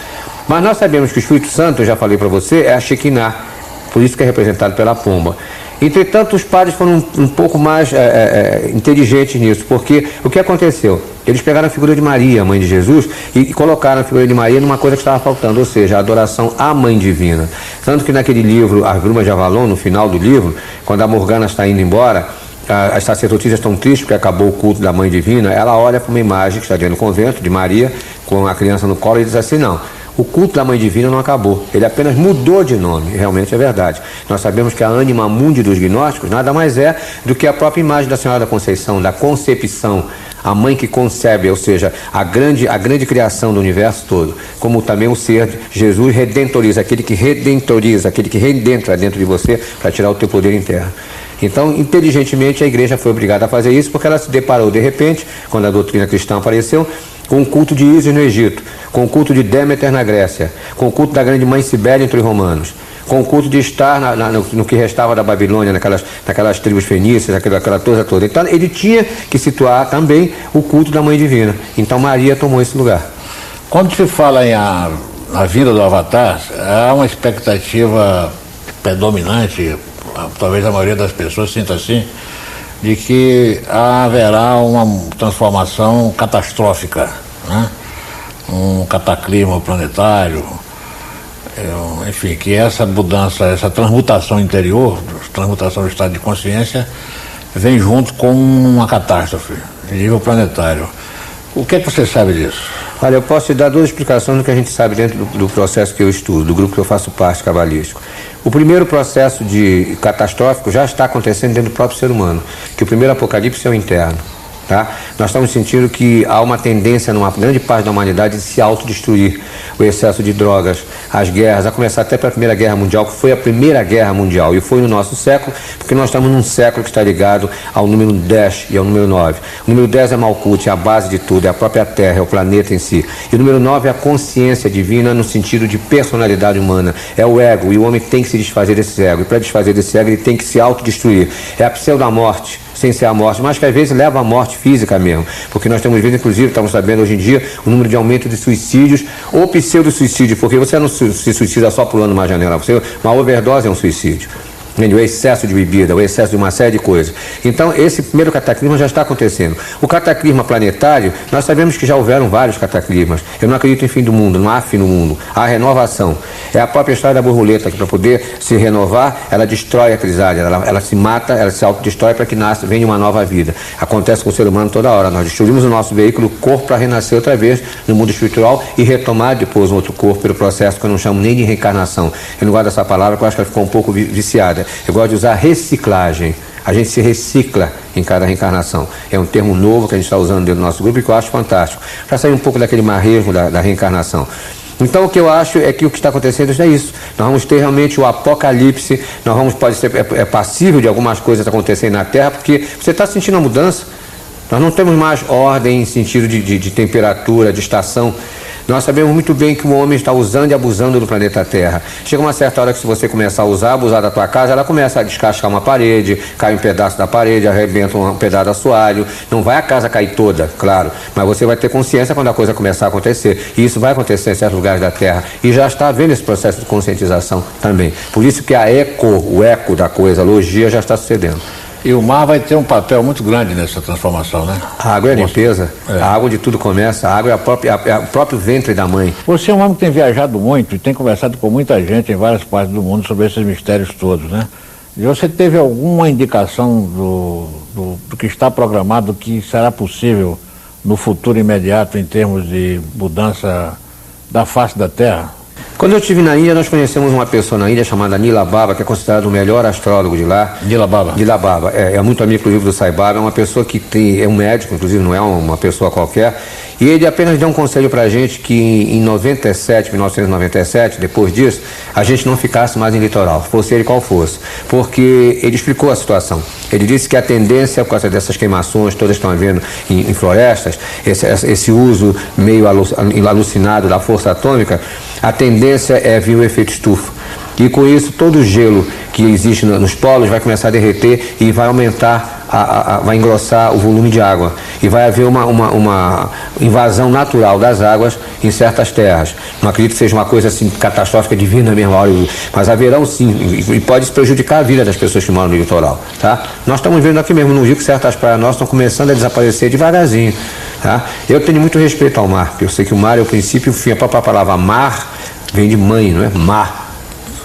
Mas nós sabemos que o Espírito Santo, eu já falei para você, é a Shekinah, por isso que é representado pela pomba. Entretanto, os padres foram um pouco mais inteligentes nisso, porque o que aconteceu? Eles pegaram a figura de Maria, a mãe de Jesus, e colocaram a figura de Maria numa coisa que estava faltando, ou seja, a adoração à mãe divina. Tanto que naquele livro, As Brumas de Avalon, no final do livro, quando a Morgana está indo embora, as sacerdotisas estão tristes porque acabou o culto da mãe divina, ela olha para uma imagem que está dentro do convento, de Maria, com a criança no colo, e diz assim, não, o culto da mãe divina não acabou, ele apenas mudou de nome, realmente é verdade. Nós sabemos que a ânima mundi dos gnósticos nada mais é do que a própria imagem da Senhora da Conceição, da concepção, a mãe que concebe, ou seja, a grande criação do universo todo, como também o ser Jesus redentoriza, aquele que redentoriza, aquele que redentra dentro de você para tirar o teu poder interno. Então, inteligentemente, a igreja foi obrigada a fazer isso porque ela se deparou, de repente, quando a doutrina cristã apareceu, com o culto de Ísis no Egito, com o culto de Deméter na Grécia, com o culto da grande mãe Cibele entre os romanos, com o culto de Estar no que restava da Babilônia, naquelas tribos fenícias, aquela coisa toda. Então, ele tinha que situar também o culto da mãe divina. Então, Maria tomou esse lugar. Quando se fala em a vinda do Avatar, há uma expectativa predominante, talvez a maioria das pessoas sinta assim, de que haverá uma transformação catastrófica, né? Um cataclismo planetário, enfim, que essa mudança, essa transmutação interior, transmutação do estado de consciência, vem junto com uma catástrofe de nível planetário. O que é que você sabe disso? Olha, eu posso te dar duas explicações do que a gente sabe dentro do processo que eu estudo, do grupo que eu faço parte, cabalístico. O primeiro processo catastrófico já está acontecendo dentro do próprio ser humano, que o primeiro apocalipse é o interno. Tá? Nós estamos sentindo que há uma tendência numa grande parte da humanidade de se autodestruir. O excesso de drogas, as guerras, a começar até pela Primeira Guerra Mundial, que foi a Primeira Guerra Mundial, e foi no nosso século, porque nós estamos num século que está ligado ao número 10 e ao número 9. O número 10 é Malkuth, é a base de tudo, é a própria Terra, é o planeta em si. E o número 9 é a consciência divina no sentido de personalidade humana, é o ego, e o homem tem que se desfazer desse ego, e para desfazer desse ego ele tem que se autodestruir. É a pseudo-morte, sem ser a morte, mas que às vezes leva à morte física mesmo. Porque nós temos visto, inclusive, estamos sabendo hoje em dia, o número de aumento de suicídios ou pseudo-suicídio, porque você não se suicida só pulando uma janela, uma overdose é um suicídio. O excesso de bebida, o excesso de uma série de coisas. Então, esse primeiro cataclisma já está acontecendo. O cataclisma planetário, nós sabemos que já houveram vários cataclismas. Eu não acredito em fim do mundo, não há fim no mundo. Há renovação. É a própria história da borboleta, que para poder se renovar, ela destrói a crisálida, ela se mata, ela se autodestrói para que venha uma nova vida. Acontece com o ser humano toda hora. Nós destruímos o nosso veículo, o corpo, para renascer outra vez no mundo espiritual e retomar depois um outro corpo pelo processo que eu não chamo nem de reencarnação. Eu não gosto dessa palavra, porque eu acho que ela ficou um pouco viciada. Eu gosto de usar reciclagem. A gente se recicla em cada reencarnação. É um termo novo que a gente está usando dentro do nosso grupo e que eu acho fantástico. Para sair um pouco daquele marresmo da reencarnação. Então o que eu acho é que o que está acontecendo é isso. Nós vamos ter realmente o apocalipse, pode ser passível de algumas coisas acontecerem na Terra, porque você está sentindo a mudança. Nós não temos mais ordem em sentido de temperatura, de estação. Nós sabemos muito bem que o homem está usando e abusando do planeta Terra. Chega uma certa hora que se você começar a abusar da tua casa, ela começa a descascar uma parede, cai um pedaço da parede, arrebenta um pedaço do assoalho. Não vai a casa cair toda, claro, mas você vai ter consciência quando a coisa começar a acontecer. E isso vai acontecer em certos lugares da Terra. E já está havendo esse processo de conscientização também. Por isso que o eco da coisa, a logia, já está sucedendo. E o mar vai ter um papel muito grande nessa transformação, né? A água é limpeza, a água onde tudo começa, a água é o próprio ventre da mãe. Você é um homem que tem viajado muito e tem conversado com muita gente em várias partes do mundo sobre esses mistérios todos, né? E você teve alguma indicação do que está programado, que será possível no futuro imediato em termos de mudança da face da Terra? Quando eu estive na Índia, nós conhecemos uma pessoa na Índia chamada Nila Baba, que é considerado o melhor astrólogo de lá. Nila Baba. Nila Baba, é muito amigo, inclusive, do Sai Baba, é uma pessoa que é um médico, inclusive, não é uma pessoa qualquer. E ele apenas deu um conselho para a gente que em 1997, depois disso, a gente não ficasse mais em litoral, fosse ele qual fosse. Porque ele explicou a situação. Ele disse que a tendência, por causa dessas queimações, todas estão havendo em florestas, esse uso meio alucinado da força atômica, a tendência é vir o efeito estufa. E com isso, todo o gelo que existe nos polos vai começar a derreter e vai aumentar, vai engrossar o volume de água. E vai haver uma invasão natural das águas em certas terras. Não acredito que seja uma coisa assim catastrófica, divina mesmo, mas haverão sim, e pode prejudicar a vida das pessoas que moram no litoral. Tá? Nós estamos vendo aqui mesmo no Rio que certas praias nossas estão começando a desaparecer devagarzinho. Tá? Eu tenho muito respeito ao mar, porque eu sei que o mar é o princípio e o fim. A própria palavra mar vem de mãe, não é? Mar.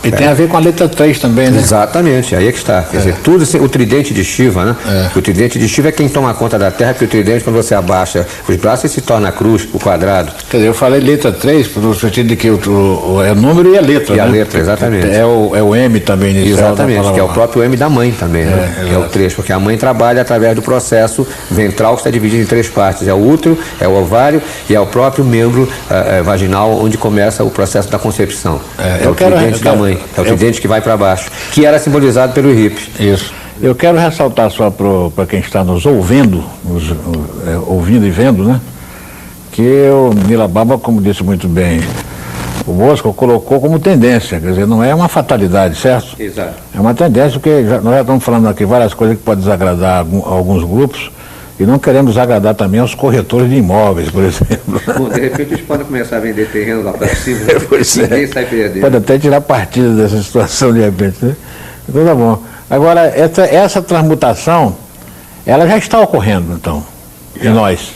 E tem a ver com a letra 3 também, né? Exatamente, aí é que está. Quer dizer, tudo assim, o tridente de Shiva, né? O tridente de Shiva é quem toma conta da Terra, porque o tridente, quando você abaixa os braços, ele se torna a cruz, o quadrado. Quer dizer, eu falei letra 3, no sentido de que é o número e a letra, e né? A letra, exatamente. É o M também inicial. Exatamente, que é o próprio M da mãe também, né? Que é o 3, porque a mãe trabalha através do processo ventral que está dividido em 3 partes. É o útero, é o ovário e é o próprio membro vaginal onde começa o processo da concepção. É o tridente da mãe, é o tridente que vai para baixo, que era simbolizado pelo hippie. Isso. Eu quero ressaltar só para quem está nos ouvindo, ouvindo e vendo, né? Que o Nila Baba, como disse muito bem o Bosco, colocou como tendência, quer dizer, não é uma fatalidade, certo? Exato. É uma tendência, porque nós já estamos falando aqui várias coisas que podem desagradar alguns grupos, e não queremos agradar também aos corretores de imóveis, por exemplo. Bom, de repente eles podem começar a vender terreno lá para cima, ninguém sai perdendo. Pode até tirar partido dessa situação de repente, né? Então tá bom. Agora, essa transmutação, ela já está ocorrendo, então, em nós.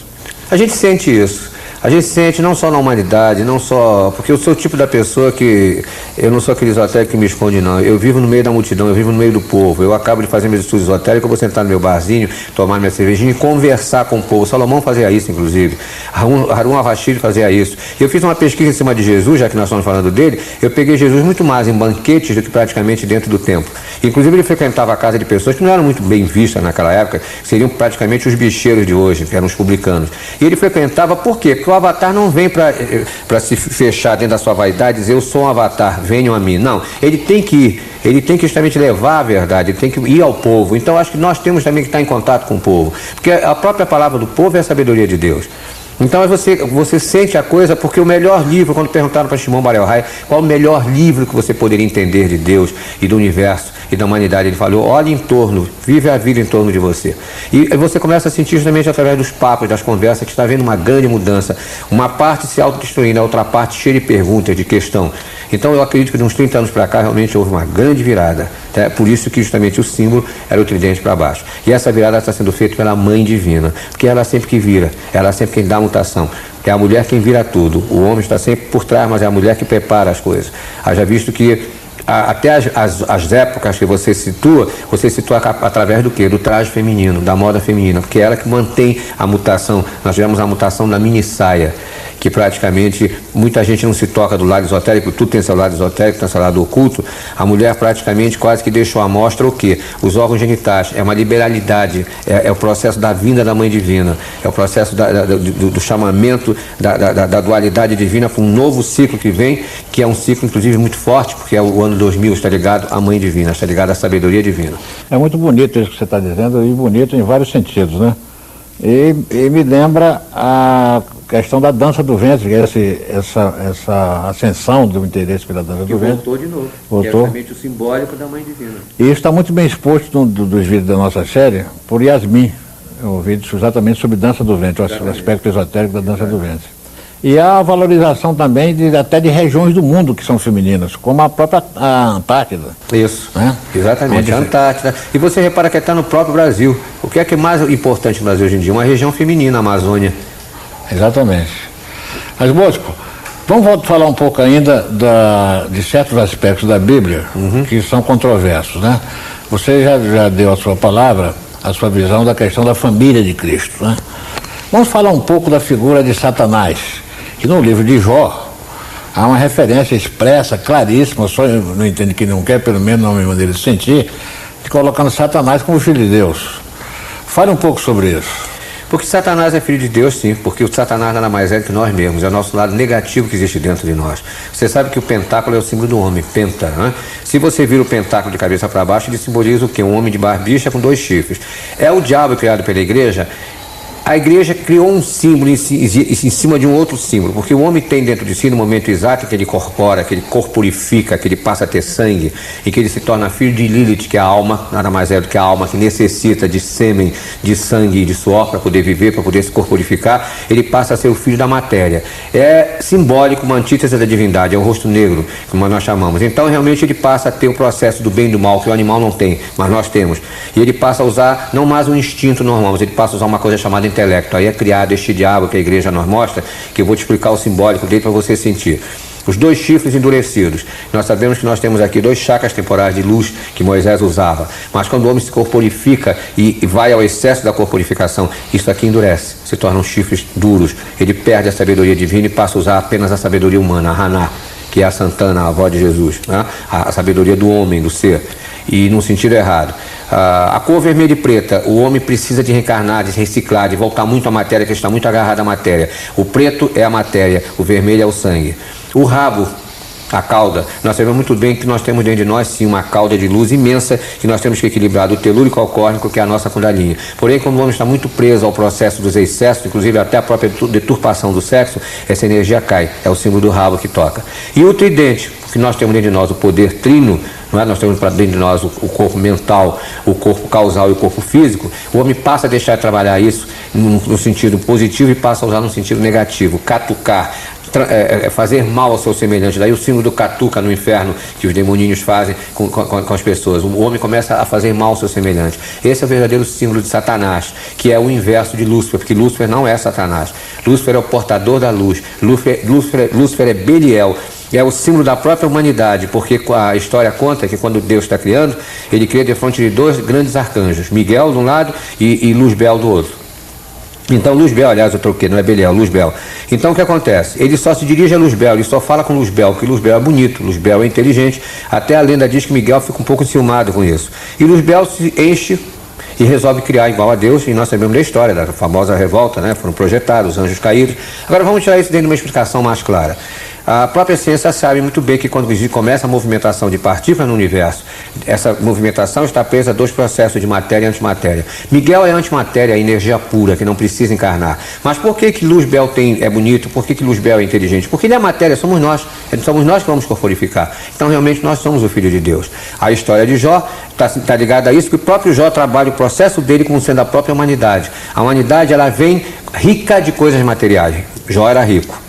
A gente sente isso. A gente sente não só na humanidade, não só... Porque eu sou o tipo da pessoa que... Eu não sou aquele esotérico que me esconde, não. Eu vivo no meio da multidão, eu vivo no meio do povo. Eu acabo de fazer meus estudos esotéricos, eu vou sentar no meu barzinho, tomar minha cervejinha e conversar com o povo. Salomão fazia isso, inclusive. Harun al-Rashid fazia isso. Eu fiz uma pesquisa em cima de Jesus, já que nós estamos falando dele. Eu peguei Jesus muito mais em banquetes do que praticamente dentro do templo. Inclusive, ele frequentava a casa de pessoas que não eram muito bem vistas naquela época, seriam praticamente os bicheiros de hoje, que eram os publicanos. E ele frequentava por quê? Porque o avatar não vem para se fechar dentro da sua vaidade e dizer eu sou um avatar, venham a mim. Não, ele tem que ir, ele tem que justamente levar a verdade, ele tem que ir ao povo. Então acho que nós temos também que estar em contato com o povo, porque a própria palavra do povo é a sabedoria de Deus. Então você sente a coisa, porque o melhor livro, quando perguntaram para Shimon Bar Yochai qual o melhor livro que você poderia entender de Deus e do universo e da humanidade, ele falou: olhe em torno, vive a vida em torno de você. E você começa a sentir justamente através dos papos, das conversas, que está havendo uma grande mudança. Uma parte se autodestruindo, a outra parte cheia de perguntas, de questão. Então eu acredito que de uns 30 anos para cá realmente houve uma grande virada. Tá? Por isso que justamente o símbolo era o tridente para baixo. E essa virada está sendo feita pela Mãe Divina, porque ela sempre que vira, ela sempre quem dá a mutação. É a mulher quem vira tudo. O homem está sempre por trás, mas é a mulher que prepara as coisas. Haja visto que até as épocas que você situa através do quê? Do traje feminino, da moda feminina, porque é ela que mantém a mutação. Nós tivemos a mutação da mini saia, que praticamente muita gente não se toca do lado esotérico, tudo tem seu lado esotérico, tem seu lado oculto. A mulher praticamente quase que deixou à mostra o quê? Os órgãos genitais. É uma liberalidade, é o processo da vinda da Mãe Divina, é o processo do chamamento da dualidade divina para um novo ciclo que vem, que é um ciclo inclusive muito forte, porque é o ano 2000, está ligado à Mãe Divina, está ligado à sabedoria divina. É muito bonito isso que você está dizendo, e bonito em vários sentidos, né? E me lembra a questão da dança do ventre, essa ascensão do interesse pela dança do ventre. Voltou de novo. Voltou. Que é justamente o simbólico da Mãe Divina. E isso está muito bem exposto dos vídeos da nossa série por Yasmin, um vídeo exatamente sobre dança do ventre, o aspecto esotérico da dança do ventre. E a valorização também até de regiões do mundo que são femininas, como a própria Antártida. Isso, né? Exatamente, a Antártida. E você repara que está no próprio Brasil. O que é mais importante no Brasil hoje em dia? Uma região feminina, a Amazônia. Exatamente. Mas, Bosco, vamos falar um pouco ainda de certos aspectos da Bíblia que são controversos, né? Você já deu a sua palavra, a sua visão da questão da família de Cristo, né? Vamos falar um pouco da figura de Satanás, que no livro de Jó há uma referência expressa, claríssima, só eu não entendo que não quer, pelo menos na minha maneira de sentir, de colocando Satanás como filho de Deus. Fale um pouco sobre isso. Porque Satanás é filho de Deus, sim, porque o Satanás nada mais é do que nós mesmos, é o nosso lado negativo que existe dentro de nós. Você sabe que o pentáculo é o símbolo do homem, penta, né? Se você vira o pentáculo de cabeça para baixo, ele simboliza o quê? Um homem de barbicha com 2 chifres. É o diabo criado pela igreja. A igreja criou um símbolo em cima de um outro símbolo, porque o homem tem dentro de si, no momento exato em que ele corpora, que ele corporifica, que ele passa a ter sangue, e que ele se torna filho de Lilith, que é a alma, nada mais é do que a alma que necessita de sêmen, de sangue e de suor para poder viver, para poder se corporificar, ele passa a ser o filho da matéria. É simbólico, uma antítese da divindade, é o rosto negro, como nós chamamos. Então, realmente, ele passa a ter o processo do bem e do mal, que o animal não tem, mas nós temos. E ele passa a usar, não mais um instinto normal, mas ele passa a usar uma coisa chamada intelecto. Aí é criado este diabo que a igreja nos mostra, que eu vou te explicar o simbólico dele para você sentir. Os 2 chifres endurecidos. Nós sabemos que nós temos aqui 2 chakras temporais de luz que Moisés usava. Mas quando o homem se corporifica e vai ao excesso da corporificação, isso aqui endurece, se tornam chifres duros. Ele perde a sabedoria divina e passa a usar apenas a sabedoria humana, a Haná, que é a Santana, a avó de Jesus, né? A sabedoria do homem, do ser. E num sentido errado. A cor vermelha e preta, o homem precisa de reencarnar, de reciclar, de voltar muito à matéria, que está muito agarrado à matéria. O preto é a matéria, o vermelho é o sangue. O rabo, a cauda, nós sabemos muito bem que nós temos dentro de nós sim uma cauda de luz imensa que nós temos que equilibrar do telúrico ao córnico, que é a nossa kundalini. Porém, quando o homem está muito preso ao processo dos excessos, inclusive até a própria deturpação do sexo, essa energia cai, é o símbolo do rabo que toca. E o tridente, que nós temos dentro de nós o poder trino, não é? Nós temos dentro de nós o corpo mental, o corpo causal e o corpo físico. O homem passa a deixar de trabalhar isso no sentido positivo e passa a usar no sentido negativo, catucar, fazer mal ao seu semelhante. Daí o símbolo do catuca no inferno que os demoninhos fazem com as pessoas. O homem começa a fazer mal ao seu semelhante. Esse é o verdadeiro símbolo de Satanás, que é o inverso de Lúcifer, porque Lúcifer não é Satanás. Lúcifer é o portador da luz. Lúcifer é Beliel. É o símbolo da própria humanidade, porque a história conta que quando Deus está criando, ele cria de frente de 2 grandes arcanjos, Miguel de um lado e Luzbel do outro. Então Luzbel, aliás, eu troquei, não é Belial, Luzbel. Então o que acontece? Ele só se dirige a Luzbel, ele só fala com Luzbel, porque Luzbel é bonito, Luzbel é inteligente, até a lenda diz que Miguel fica um pouco enciumado com isso. E Luzbel se enche e resolve criar igual a Deus, e nós sabemos da história, da famosa revolta, né? Foram projetados, os anjos caídos. Agora vamos tirar isso dentro de uma explicação mais clara. A própria ciência sabe muito bem que quando começa a movimentação de partículas no universo, essa movimentação está presa a dois processos de matéria e antimatéria. Miguel é antimatéria, é energia pura, que não precisa encarnar. Mas por que Luzbel é bonito? Por que Luzbel é inteligente? Porque ele é matéria, somos nós que vamos corporificar. Então realmente nós somos o Filho de Deus. A história de Jó está ligada a isso, que o próprio Jó trabalha o processo dele como sendo a própria humanidade. A humanidade, ela vem rica de coisas materiais. Jó era rico.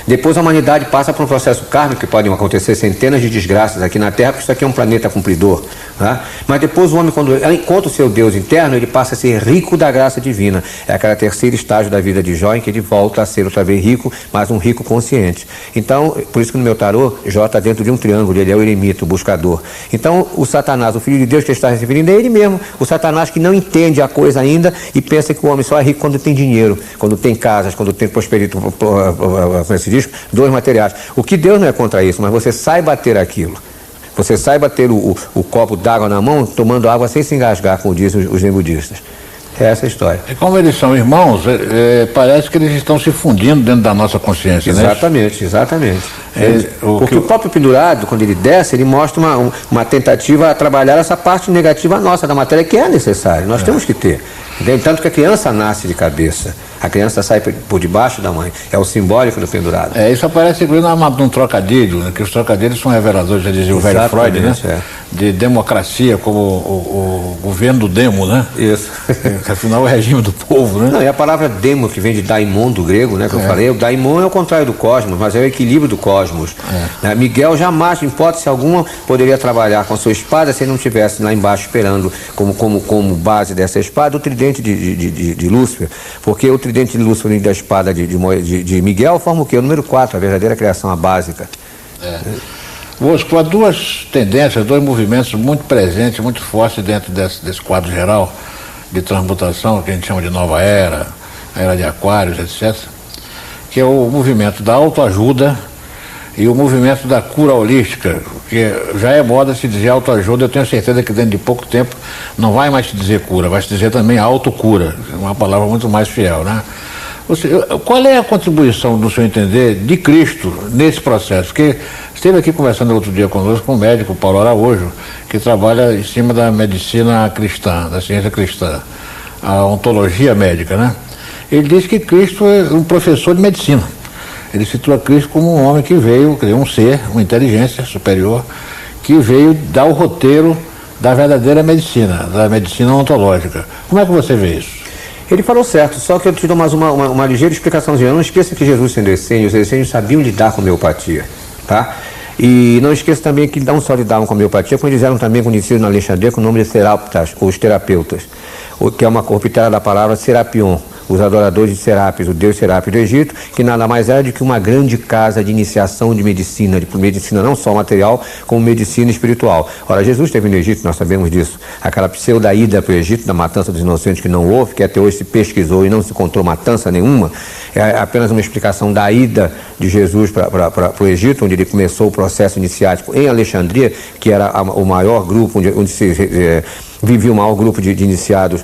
Depois a humanidade passa por um processo kármico, que podem acontecer centenas de desgraças aqui na Terra, porque isso aqui é um planeta cumpridor. Né? Mas depois o homem, quando encontra o seu Deus interno, ele passa a ser rico da graça divina. É aquele terceiro estágio da vida de Jó, em que ele volta a ser outra vez rico, mas um rico consciente. Então, por isso que no meu tarô, Jó está dentro de um triângulo, ele é o eremita, o buscador. Então, o Satanás, o Filho de Deus que ele está referindo, é ele mesmo. O Satanás que não entende a coisa ainda e pensa que o homem só é rico quando tem dinheiro, quando tem casas, quando tem prosperidade, dois materiais. O que Deus não é contra isso, mas você saiba ter aquilo. Você saiba ter o copo d'água na mão, tomando água sem se engasgar, como dizem os zen budistas. É essa a história. E como eles são irmãos, parece que eles estão se fundindo dentro da nossa consciência, exatamente, né? Exatamente. Porque o próprio pendurado, quando ele desce, ele mostra uma tentativa a trabalhar essa parte negativa nossa da matéria, que é necessária. Nós temos que ter. Tanto que a criança nasce de cabeça. A criança sai por debaixo da mãe. É o simbólico do pendurado. Isso aparece inclusive num trocadilho, né, que os trocadilhos são reveladores, já dizia o velho Freud, né? De democracia como o governo do demo, né? Isso. Afinal, é o regime do povo, né? Não, e a palavra demo, que vem de daimon do grego, né? Que eu falei, o daimon é o contrário do cosmos, mas é o equilíbrio do cosmos. Miguel jamais, em hipótese alguma, poderia trabalhar com a sua espada se ele não estivesse lá embaixo esperando como base dessa espada o tridente de Lúcifer. Porque o tridente de Lúcifer da espada de Miguel forma o quê? O número 4, a verdadeira criação, a básica. Bosco, há duas tendências, dois movimentos muito presentes, muito fortes dentro desse quadro geral de transmutação, que a gente chama de nova era, a era de Aquários, etc., que é o movimento da autoajuda e o movimento da cura holística, que já é moda se dizer autoajuda. Eu tenho certeza que dentro de pouco tempo não vai mais se dizer cura, vai se dizer também autocura, uma palavra muito mais fiel, né? Qual é a contribuição, no seu entender, de Cristo nesse processo? Porque esteve aqui conversando outro dia conosco com o médico Paulo Araújo, que trabalha em cima da medicina cristã, da ciência cristã, a ontologia médica, né? Ele diz que Cristo é um professor de medicina. Ele situa Cristo como um homem que veio, um ser, uma inteligência superior, que veio dar o roteiro da verdadeira medicina, da medicina ontológica. Como é que você vê isso? Ele falou certo, só que eu te dou mais uma ligeira explicaçãozinha. Não esqueça que Jesus, sendo essênio, os essênios sabiam lidar com a homeopatia, tá? E não esqueça também que não só lidavam com a homeopatia, como eles eram também conhecidos na Alexandria com o nome de Seraptas, ou os terapeutas, que é uma corruptela da palavra Serapion, os adoradores de Serapis, o deus Serapis do Egito, que nada mais era do que uma grande casa de iniciação de medicina não só material, como medicina espiritual. Ora, Jesus esteve no Egito, nós sabemos disso. Aquela pseudo-ida para o Egito, da matança dos inocentes que não houve, que até hoje se pesquisou e não se encontrou matança nenhuma, é apenas uma explicação da ida de Jesus para o Egito, onde ele começou o processo iniciático em Alexandria, que era o maior grupo, onde se vivia o maior grupo de iniciados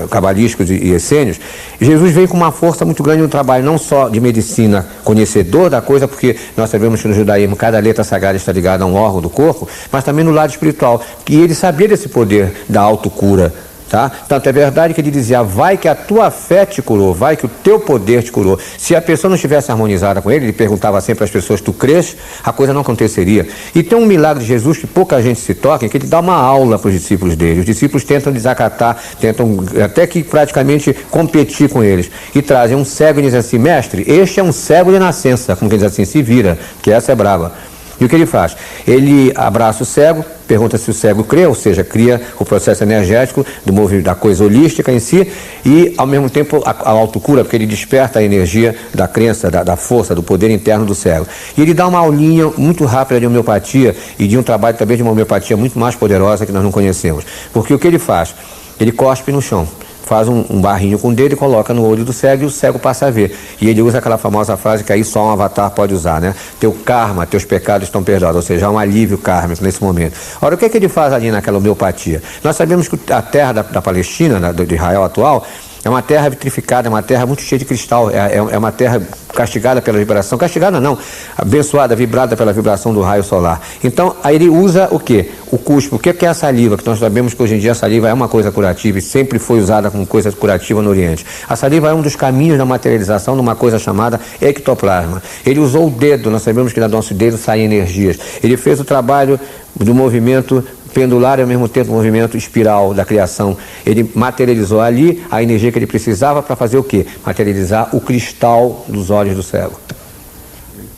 cabalísticos e essênios. Jesus veio com uma força muito grande no trabalho, não só de medicina, conhecedor da coisa, porque nós sabemos que no judaísmo cada letra sagrada está ligada a um órgão do corpo, mas também no lado espiritual, que ele sabia desse poder da autocura. Tá? Tanto é verdade que ele dizia, vai que a tua fé te curou, vai que o teu poder te curou. Se a pessoa não estivesse harmonizada com ele perguntava sempre às pessoas, tu crês? A coisa não aconteceria. E tem um milagre de Jesus que pouca gente se toca, que ele dá uma aula para os discípulos dele. Os discípulos tentam desacatar, tentam até que praticamente competir com eles. E trazem um cego e dizem assim, mestre, este é um cego de nascença, como quem diz assim, se vira, que essa é brava. E o que ele faz? Ele abraça o cego, pergunta se o cego crê, ou seja, cria o processo energético do movimento da coisa holística em si e, ao mesmo tempo, a autocura, porque ele desperta a energia da crença, da força, do poder interno do cego. E ele dá uma aulinha muito rápida de homeopatia e de um trabalho também de uma homeopatia muito mais poderosa que nós não conhecemos. Porque o que ele faz? Ele cospe no chão. Faz um barrinho com o dedo e coloca no olho do cego e o cego passa a ver. E ele usa aquela famosa frase que aí só um avatar pode usar, né? Teu karma, teus pecados estão perdoados, ou seja, há um alívio kármico nesse momento. Ora, o que é que ele faz ali naquela homeopatia? Nós sabemos que a terra da Palestina, de Israel atual, É uma terra vitrificada, é uma terra muito cheia de cristal, é uma terra castigada pela vibração, castigada não, abençoada, vibrada pela vibração do raio solar. Então, aí ele usa o quê? O cuspe. O que é a saliva? Que nós sabemos que hoje em dia a saliva é uma coisa curativa e sempre foi usada como coisa curativa no Oriente. A saliva é um dos caminhos da materialização de uma coisa chamada ectoplasma. Ele usou o dedo, nós sabemos que do nosso dedo saem energias. Ele fez o trabalho do movimento pendular e ao mesmo tempo o movimento espiral da criação. Ele materializou ali a energia que ele precisava para fazer o quê? Materializar o cristal dos olhos do cego.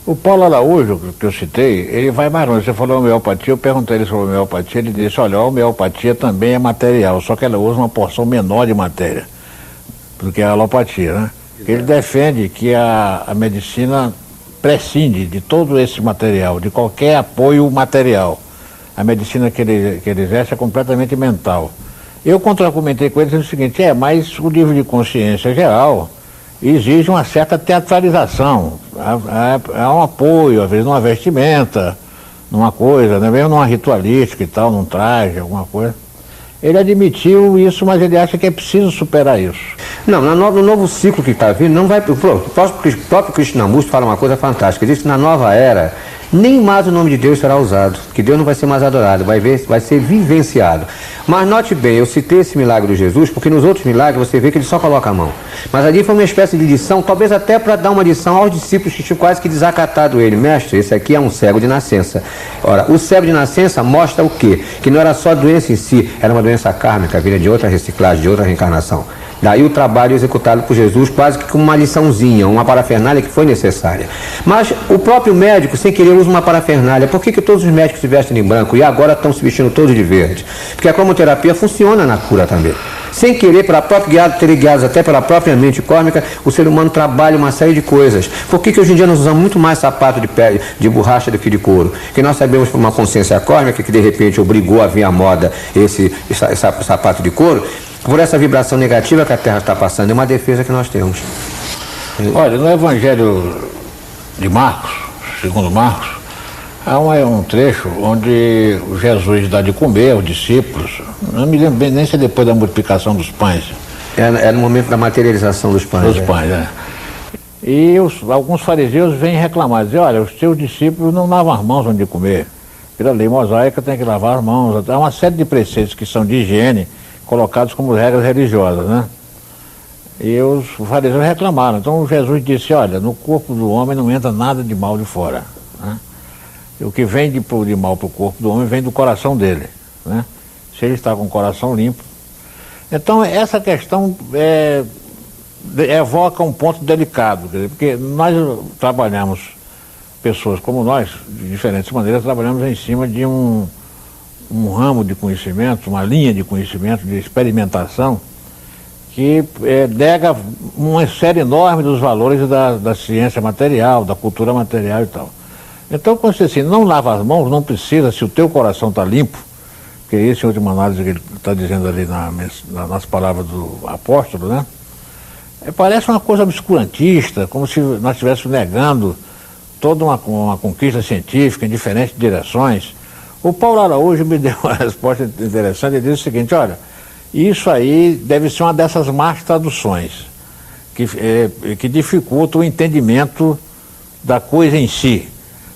O Paulo Araújo, que eu citei, ele vai mais longe. Você falou homeopatia, eu perguntei ele sobre homeopatia, ele disse, olha, a homeopatia também é material, só que ela usa uma porção menor de matéria do que a alopatia, né? Ele defende que a medicina prescinde de todo esse material, de qualquer apoio material. A medicina que ele exerce é completamente mental. Eu contra-argumentei com ele dizendo o seguinte, mas o nível de consciência geral exige uma certa teatralização. Há um apoio, às vezes numa vestimenta, numa coisa, né? Mesmo numa ritualística e tal, num traje, alguma coisa. Ele admitiu isso, mas ele acha que é preciso superar isso. Não, no novo ciclo que está vindo, não vai. O próprio Krishnamurti fala uma coisa fantástica. Ele diz que na nova era, nem mais o nome de Deus será usado, que Deus não vai ser mais adorado, vai ser vivenciado. Mas note bem, eu citei esse milagre de Jesus, porque nos outros milagres você vê que ele só coloca a mão. Mas ali foi uma espécie de lição, talvez até para dar uma lição aos discípulos que tinham quase que desacatado ele. Mestre, esse aqui é um cego de nascença. Ora, o cego de nascença mostra o quê? Que não era só a doença em si, era uma doença kármica, vinda de outra reciclagem, de outra reencarnação. Daí o trabalho executado por Jesus quase que como uma liçãozinha, uma parafernália que foi necessária. Mas o próprio médico, sem querer, usa uma parafernália. Por que todos os médicos se vestem em branco e agora estão se vestindo todos de verde? Porque a cromoterapia funciona na cura também. Sem querer, terem guiados até pela própria mente cósmica, o ser humano trabalha uma série de coisas. Por que hoje em dia nós usamos muito mais sapato de pele, de borracha do que de couro? Que nós sabemos por uma consciência cósmica que de repente obrigou a vir à moda esse sapato de couro, por essa vibração negativa que a Terra está passando, é uma defesa que nós temos. Olha, no Evangelho de Marcos, segundo Marcos, há um trecho onde Jesus dá de comer aos discípulos, não me lembro bem nem se é depois da multiplicação dos pães. É no momento da materialização dos pães. Dos pães, é. E alguns fariseus vêm reclamar, dizem, olha, os teus discípulos não lavam as mãos antes de comer. Pela lei mosaica tem que lavar as mãos. Há uma série de preceitos que são de higiene, colocados como regras religiosas, né? E os fariseus reclamaram. Então Jesus disse, olha, no corpo do homem não entra nada de mal de fora, né? O que vem de mal para o corpo do homem vem do coração dele, né? Se ele está com o coração limpo. Então essa questão evoca um ponto delicado, quer dizer, porque nós trabalhamos, pessoas como nós, de diferentes maneiras, trabalhamos em cima de um ramo de conhecimento, uma linha de conhecimento, de experimentação, que nega uma série enorme dos valores da ciência material, da cultura material e tal. Então, quando você assim, não lava as mãos, não precisa, se o teu coração está limpo, porque isso, em última análise, que ele está dizendo ali nas palavras do apóstolo, né? Parece uma coisa obscurantista, como se nós estivéssemos negando toda uma conquista científica em diferentes direções. O Paulo Araújo me deu uma resposta interessante. Ele disse o seguinte, olha, isso aí deve ser uma dessas más traduções que dificulta o entendimento da coisa em si.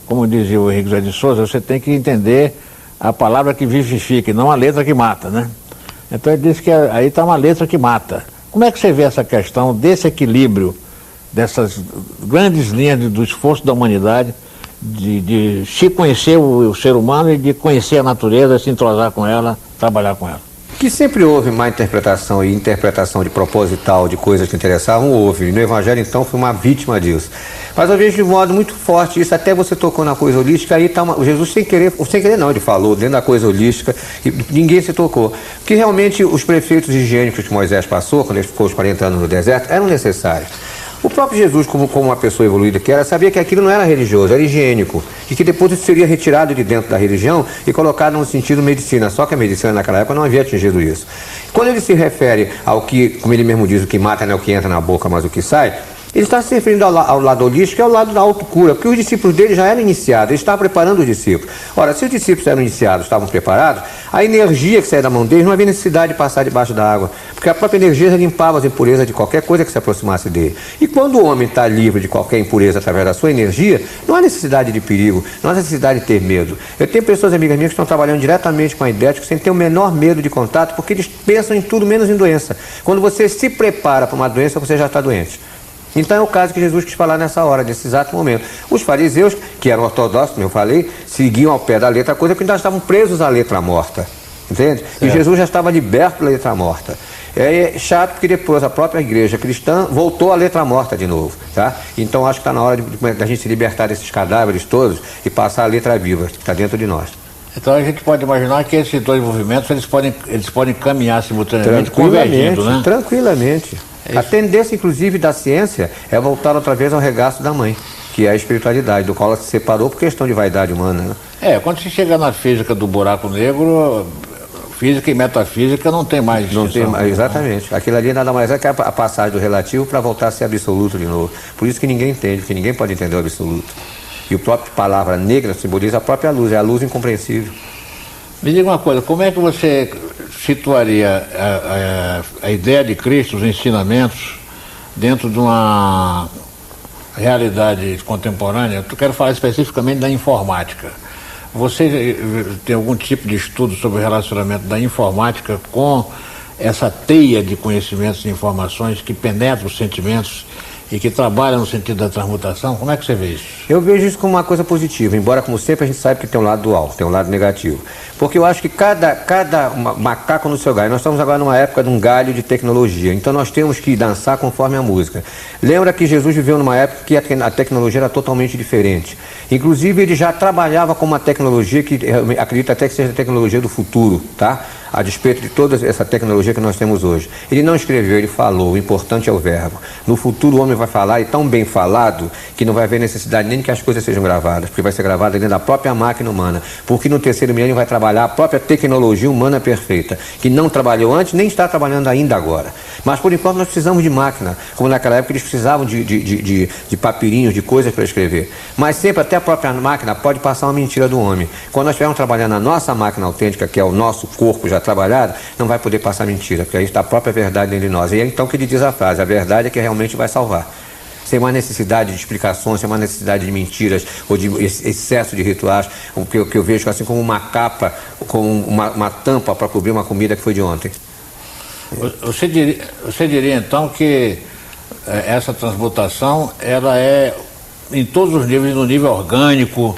Como dizia o Henrique José de Souza, você tem que entender a palavra que vivifica e não a letra que mata, né? Então ele disse que aí está uma letra que mata. Como é que você vê essa questão desse equilíbrio, dessas grandes linhas do esforço da humanidade, de se conhecer o ser humano e de conhecer a natureza, se entrosar com ela, trabalhar com ela? Que sempre houve má interpretação e interpretação de proposital de coisas que interessavam, houve. E no Evangelho, então, foi uma vítima disso. Mas eu vejo de modo muito forte isso, até você tocou na coisa holística, aí está Jesus sem querer não, ele falou dentro da coisa holística, e ninguém se tocou. Porque realmente os prefeitos higiênicos que Moisés passou, quando ele ficou os 40 anos no deserto, eram necessários. O próprio Jesus, como uma pessoa evoluída que era, sabia que aquilo não era religioso, era higiênico. E que depois isso seria retirado de dentro da religião e colocado no sentido medicina. Só que a medicina naquela época não havia atingido isso. Quando ele se refere ao que, como ele mesmo diz, o que mata não é o que entra na boca, mas o que sai, Ele está se referindo ao lado holístico, que é o lado da autocura, porque os discípulos dele já eram iniciados, ele estava preparando os discípulos. Ora, se os discípulos eram iniciados, estavam preparados, a energia que saía da mão deles não havia necessidade de passar debaixo da água, porque a própria energia já limpava as impurezas de qualquer coisa que se aproximasse dele. E quando o homem está livre de qualquer impureza através da sua energia, não há necessidade de perigo, não há necessidade de ter medo. Eu tenho pessoas, amigas minhas, que estão trabalhando diretamente com a idética sem ter o menor medo de contato, porque eles pensam em tudo menos em doença. Quando você se prepara para uma doença, você já está doente. Então é o caso que Jesus quis falar nessa hora, nesse exato momento. Os fariseus, que eram ortodoxos, como eu falei, seguiam ao pé da letra a coisa, porque ainda estavam presos à letra morta. Entende? E Jesus já estava liberto da letra morta. É chato porque depois a própria igreja cristã voltou à letra morta de novo. Tá? Então acho que está na hora da gente se libertar desses cadáveres todos e passar a letra viva, que está dentro de nós. Então a gente pode imaginar que esses dois movimentos eles podem caminhar simultaneamente, convergindo, né? Tranquilamente. A tendência, inclusive, da ciência é voltar outra vez ao regaço da mãe, que é a espiritualidade, do qual ela se separou por questão de vaidade humana. Né? Quando se chega na física do buraco negro, física e metafísica não tem mais distinção. Não tem mais, exatamente. Aquilo ali nada mais é que a passagem do relativo para voltar a ser absoluto de novo. Por isso que ninguém entende, que ninguém pode entender o absoluto. E a própria palavra negra simboliza a própria luz, é a luz incompreensível. Me diga uma coisa, como é que você situaria a ideia de Cristo, os ensinamentos, dentro de uma realidade contemporânea? Eu quero falar especificamente da informática. Você tem algum tipo de estudo sobre o relacionamento da informática com essa teia de conhecimentos e informações que penetram os sentimentos e que trabalham no sentido da transmutação? Como é que você vê isso? Eu vejo isso como uma coisa positiva, embora, como sempre, a gente sabe que tem um lado dual, tem um lado negativo. Porque eu acho que cada macaco no seu galho, nós estamos agora numa época de um galho de tecnologia, então nós temos que dançar conforme a música. Lembra que Jesus viveu numa época que a tecnologia era totalmente diferente. Inclusive, ele já trabalhava com uma tecnologia que acredito até que seja a tecnologia do futuro, tá? A despeito de toda essa tecnologia que nós temos hoje. Ele não escreveu, ele falou, o importante é o verbo. No futuro o homem vai falar, e tão bem falado, que não vai haver necessidade nem que as coisas sejam gravadas, porque vai ser gravada dentro da própria máquina humana. Porque no terceiro milênio vai trabalhar a própria tecnologia humana perfeita, que não trabalhou antes, nem está trabalhando ainda agora. Mas por enquanto nós precisamos de máquina, como naquela época eles precisavam de papirinhos, de coisas para escrever. Mas sempre até a própria máquina pode passar uma mentira do homem. Quando nós estivermos trabalhando na nossa máquina autêntica, que é o nosso corpo já trabalhado, não vai poder passar mentira, porque aí está a própria verdade dentro de nós. E é então que ele diz a frase, a verdade é que realmente vai salvar. Sem mais necessidade de explicações, sem mais necessidade de mentiras ou de excesso de rituais, o que eu vejo assim como uma capa, como uma tampa para cobrir uma comida que foi de ontem. Você diria então que essa transmutação ela é em todos os níveis, no nível orgânico,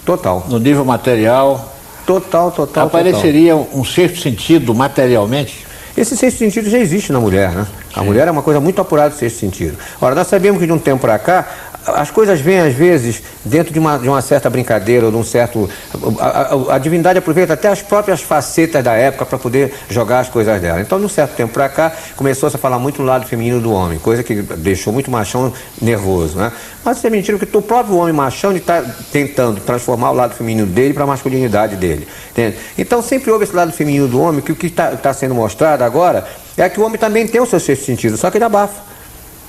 total, no nível material, total. Apareceria um sexto sentido materialmente? Esse sexto sentido já existe na mulher, né? A mulher é uma coisa muito apurada do sexto sentido. Ora, nós sabemos que de um tempo para cá, as coisas vêm às vezes dentro de uma certa brincadeira, ou de um certo... A divindade aproveita até as próprias facetas da época para poder jogar as coisas dela. Então, de um certo tempo para cá, começou-se a falar muito no lado feminino do homem, coisa que deixou muito machão nervoso, né? Mas isso é mentira, porque o próprio homem machão está tentando transformar o lado feminino dele para a masculinidade dele. Entende? Então, sempre houve esse lado feminino do homem, que o que está sendo mostrado agora é que o homem também tem o seu sexto sentido, só que ele abafa.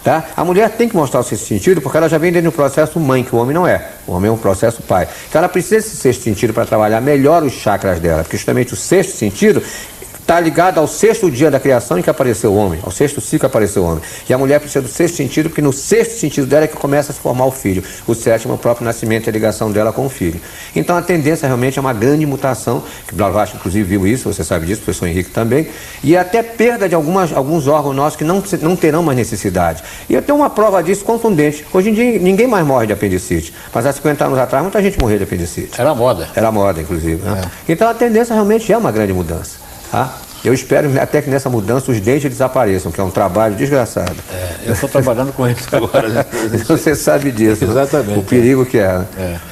Tá? A mulher tem que mostrar o sexto sentido porque ela já vem dentro do processo mãe, que o homem não é. O homem é um processo pai. Então ela precisa desse sexto sentido para trabalhar melhor os chakras dela, porque justamente o sexto sentido está ligado ao sexto dia da criação em que apareceu o homem, ao sexto ciclo que apareceu o homem. E a mulher precisa do sexto sentido, porque no sexto sentido dela é que começa a se formar o filho. O sétimo é o próprio nascimento e a ligação dela com o filho. Então a tendência realmente é uma grande mutação, que Blavatsky inclusive viu isso, você sabe disso, o professor Henrique também, e até perda de alguns órgãos nossos que não terão mais necessidade. E eu tenho uma prova disso contundente. Hoje em dia ninguém mais morre de apendicite, mas há 50 anos atrás muita gente morria de apendicite. Era moda. Era moda, inclusive. Né? Então a tendência realmente é uma grande mudança. Tá? Eu espero até que nessa mudança os dentes desapareçam, que é um trabalho desgraçado. Eu estou trabalhando com isso agora. Você sabe disso. Exatamente. O perigo que é.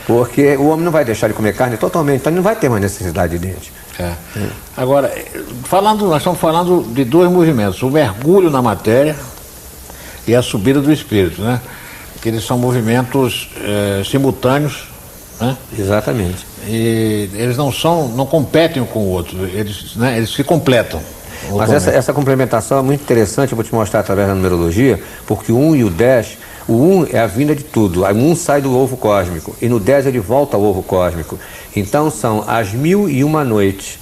Porque o homem não vai deixar de comer carne totalmente, então ele não vai ter mais necessidade de dente. Agora, nós estamos falando de dois movimentos, o mergulho na matéria e a subida do espírito, né? Que eles são movimentos simultâneos, né? Exatamente. E eles não competem um com o outro, eles se completam. Mas essa complementação é muito interessante, eu vou te mostrar através da numerologia, porque o 1 e o 10, o 1 é a vinda de tudo, o 1 sai do ovo cósmico, e no 10 ele volta ao ovo cósmico. Então são as 1001 noites,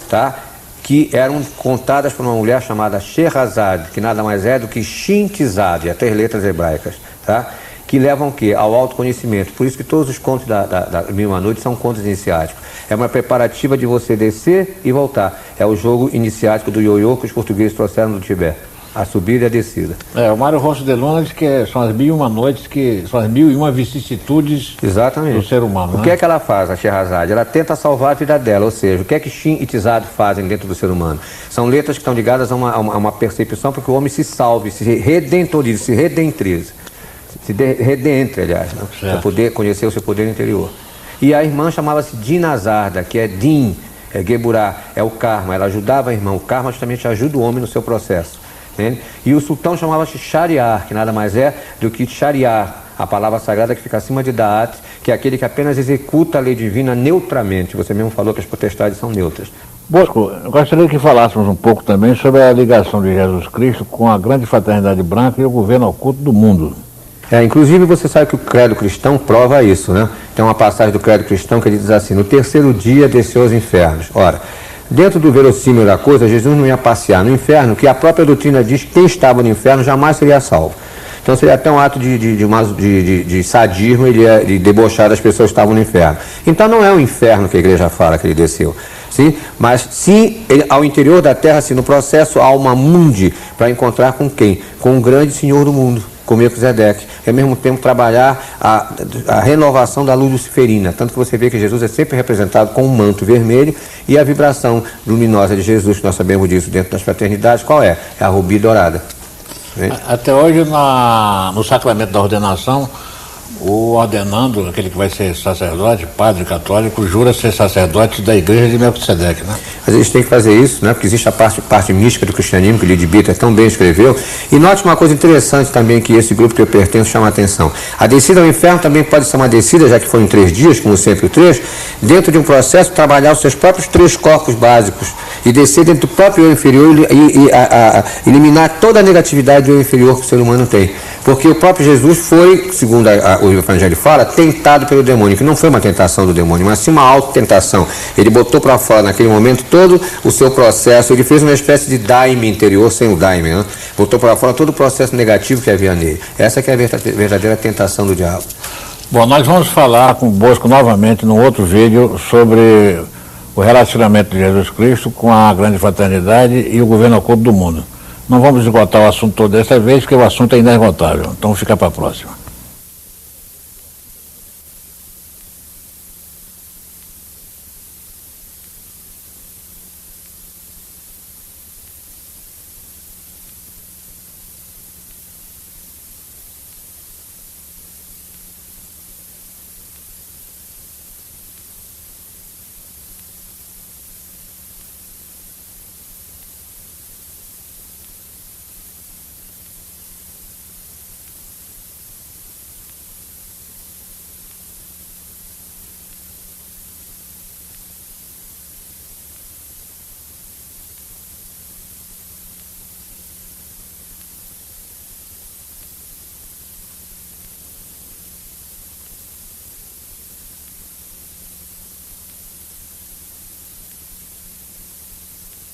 tá? Que eram contadas por uma mulher chamada Sherazade, que nada mais é do que Shintizade, até as letras hebraicas, tá? Que levam o quê? Ao autoconhecimento. Por isso que todos os contos da 1001 Noites são contos iniciáticos. É uma preparativa de você descer e voltar. É o jogo iniciático do ioiô que os portugueses trouxeram do Tibete. A subida e a descida. O Mário Rossi de Luna diz que são as 1001 noites, que são as 1001 vicissitudes. Exatamente. Do ser humano. O que é que ela faz, a Sherazade? Ela tenta salvar a vida dela, ou seja, o que é que Shin e Tizad fazem dentro do ser humano? São letras que estão ligadas a uma percepção para que o homem se salve, se redentorize, se redentrize. Redentre, aliás, né? Para poder conhecer o seu poder interior. E a irmã chamava-se Dinazarda, que é Din, é Geburá, é o karma. Ela ajudava a irmã. O karma justamente ajuda o homem no seu processo. Entende? E o sultão chamava-se Shariar, que nada mais é do que Shariar, a palavra sagrada que fica acima de Da'at, que é aquele que apenas executa a lei divina neutramente. Você mesmo falou que as potestades são neutras. Bosco, eu gostaria que falássemos um pouco também sobre a ligação de Jesus Cristo com a grande fraternidade branca e o governo oculto do mundo. Inclusive você sabe que o credo cristão prova isso, né? Tem uma passagem do credo cristão que ele diz assim: no terceiro dia desceu aos infernos. Ora, dentro do verossímil da coisa, Jesus não ia passear no inferno, que a própria doutrina diz que quem estava no inferno jamais seria salvo. Então seria até um ato de sadismo e debochar das pessoas que estavam no inferno. Então não é o inferno que a igreja fala que ele desceu. Sim? Mas sim, ao interior da terra, assim, no processo alma mundi, para encontrar com quem? Com o grande Senhor do mundo, com Melquisedeque, e ao mesmo tempo trabalhar a renovação da luz luciferina, tanto que você vê que Jesus é sempre representado com um manto vermelho e a vibração luminosa de Jesus, que nós sabemos disso dentro das fraternidades, qual é? É a rubi dourada. Até hoje, no sacramento da ordenação, o ordenando, aquele que vai ser sacerdote, padre católico, jura ser sacerdote da igreja de Melquisedeque, né? Mas eles têm que fazer isso, né? Porque existe a parte mística do cristianismo, que Lydie Bitter tão bem escreveu. E note uma coisa interessante também, que esse grupo que eu pertenço chama a atenção. A descida ao inferno também pode ser uma descida, já que foram 3 dias, como sempre o 3, dentro de um processo de trabalhar os seus próprios 3 corpos básicos e descer dentro do próprio eu inferior e eliminar toda a negatividade do eu inferior que o ser humano tem. Porque o próprio Jesus foi, segundo o Evangelho fala, tentado pelo demônio, que não foi uma tentação do demônio, mas sim uma autotentação. Ele botou para fora naquele momento todo o seu processo, ele fez uma espécie de daime interior sem o daime, né? Botou para fora todo o processo negativo que havia nele. Essa que é a verdadeira tentação do diabo. Bom, nós vamos falar com o Bosco novamente num outro vídeo sobre o relacionamento de Jesus Cristo com a grande fraternidade e o governo oculto do mundo. Não vamos esgotar o assunto todo dessa vez, porque o assunto é inesgotável. Então fica para a próxima.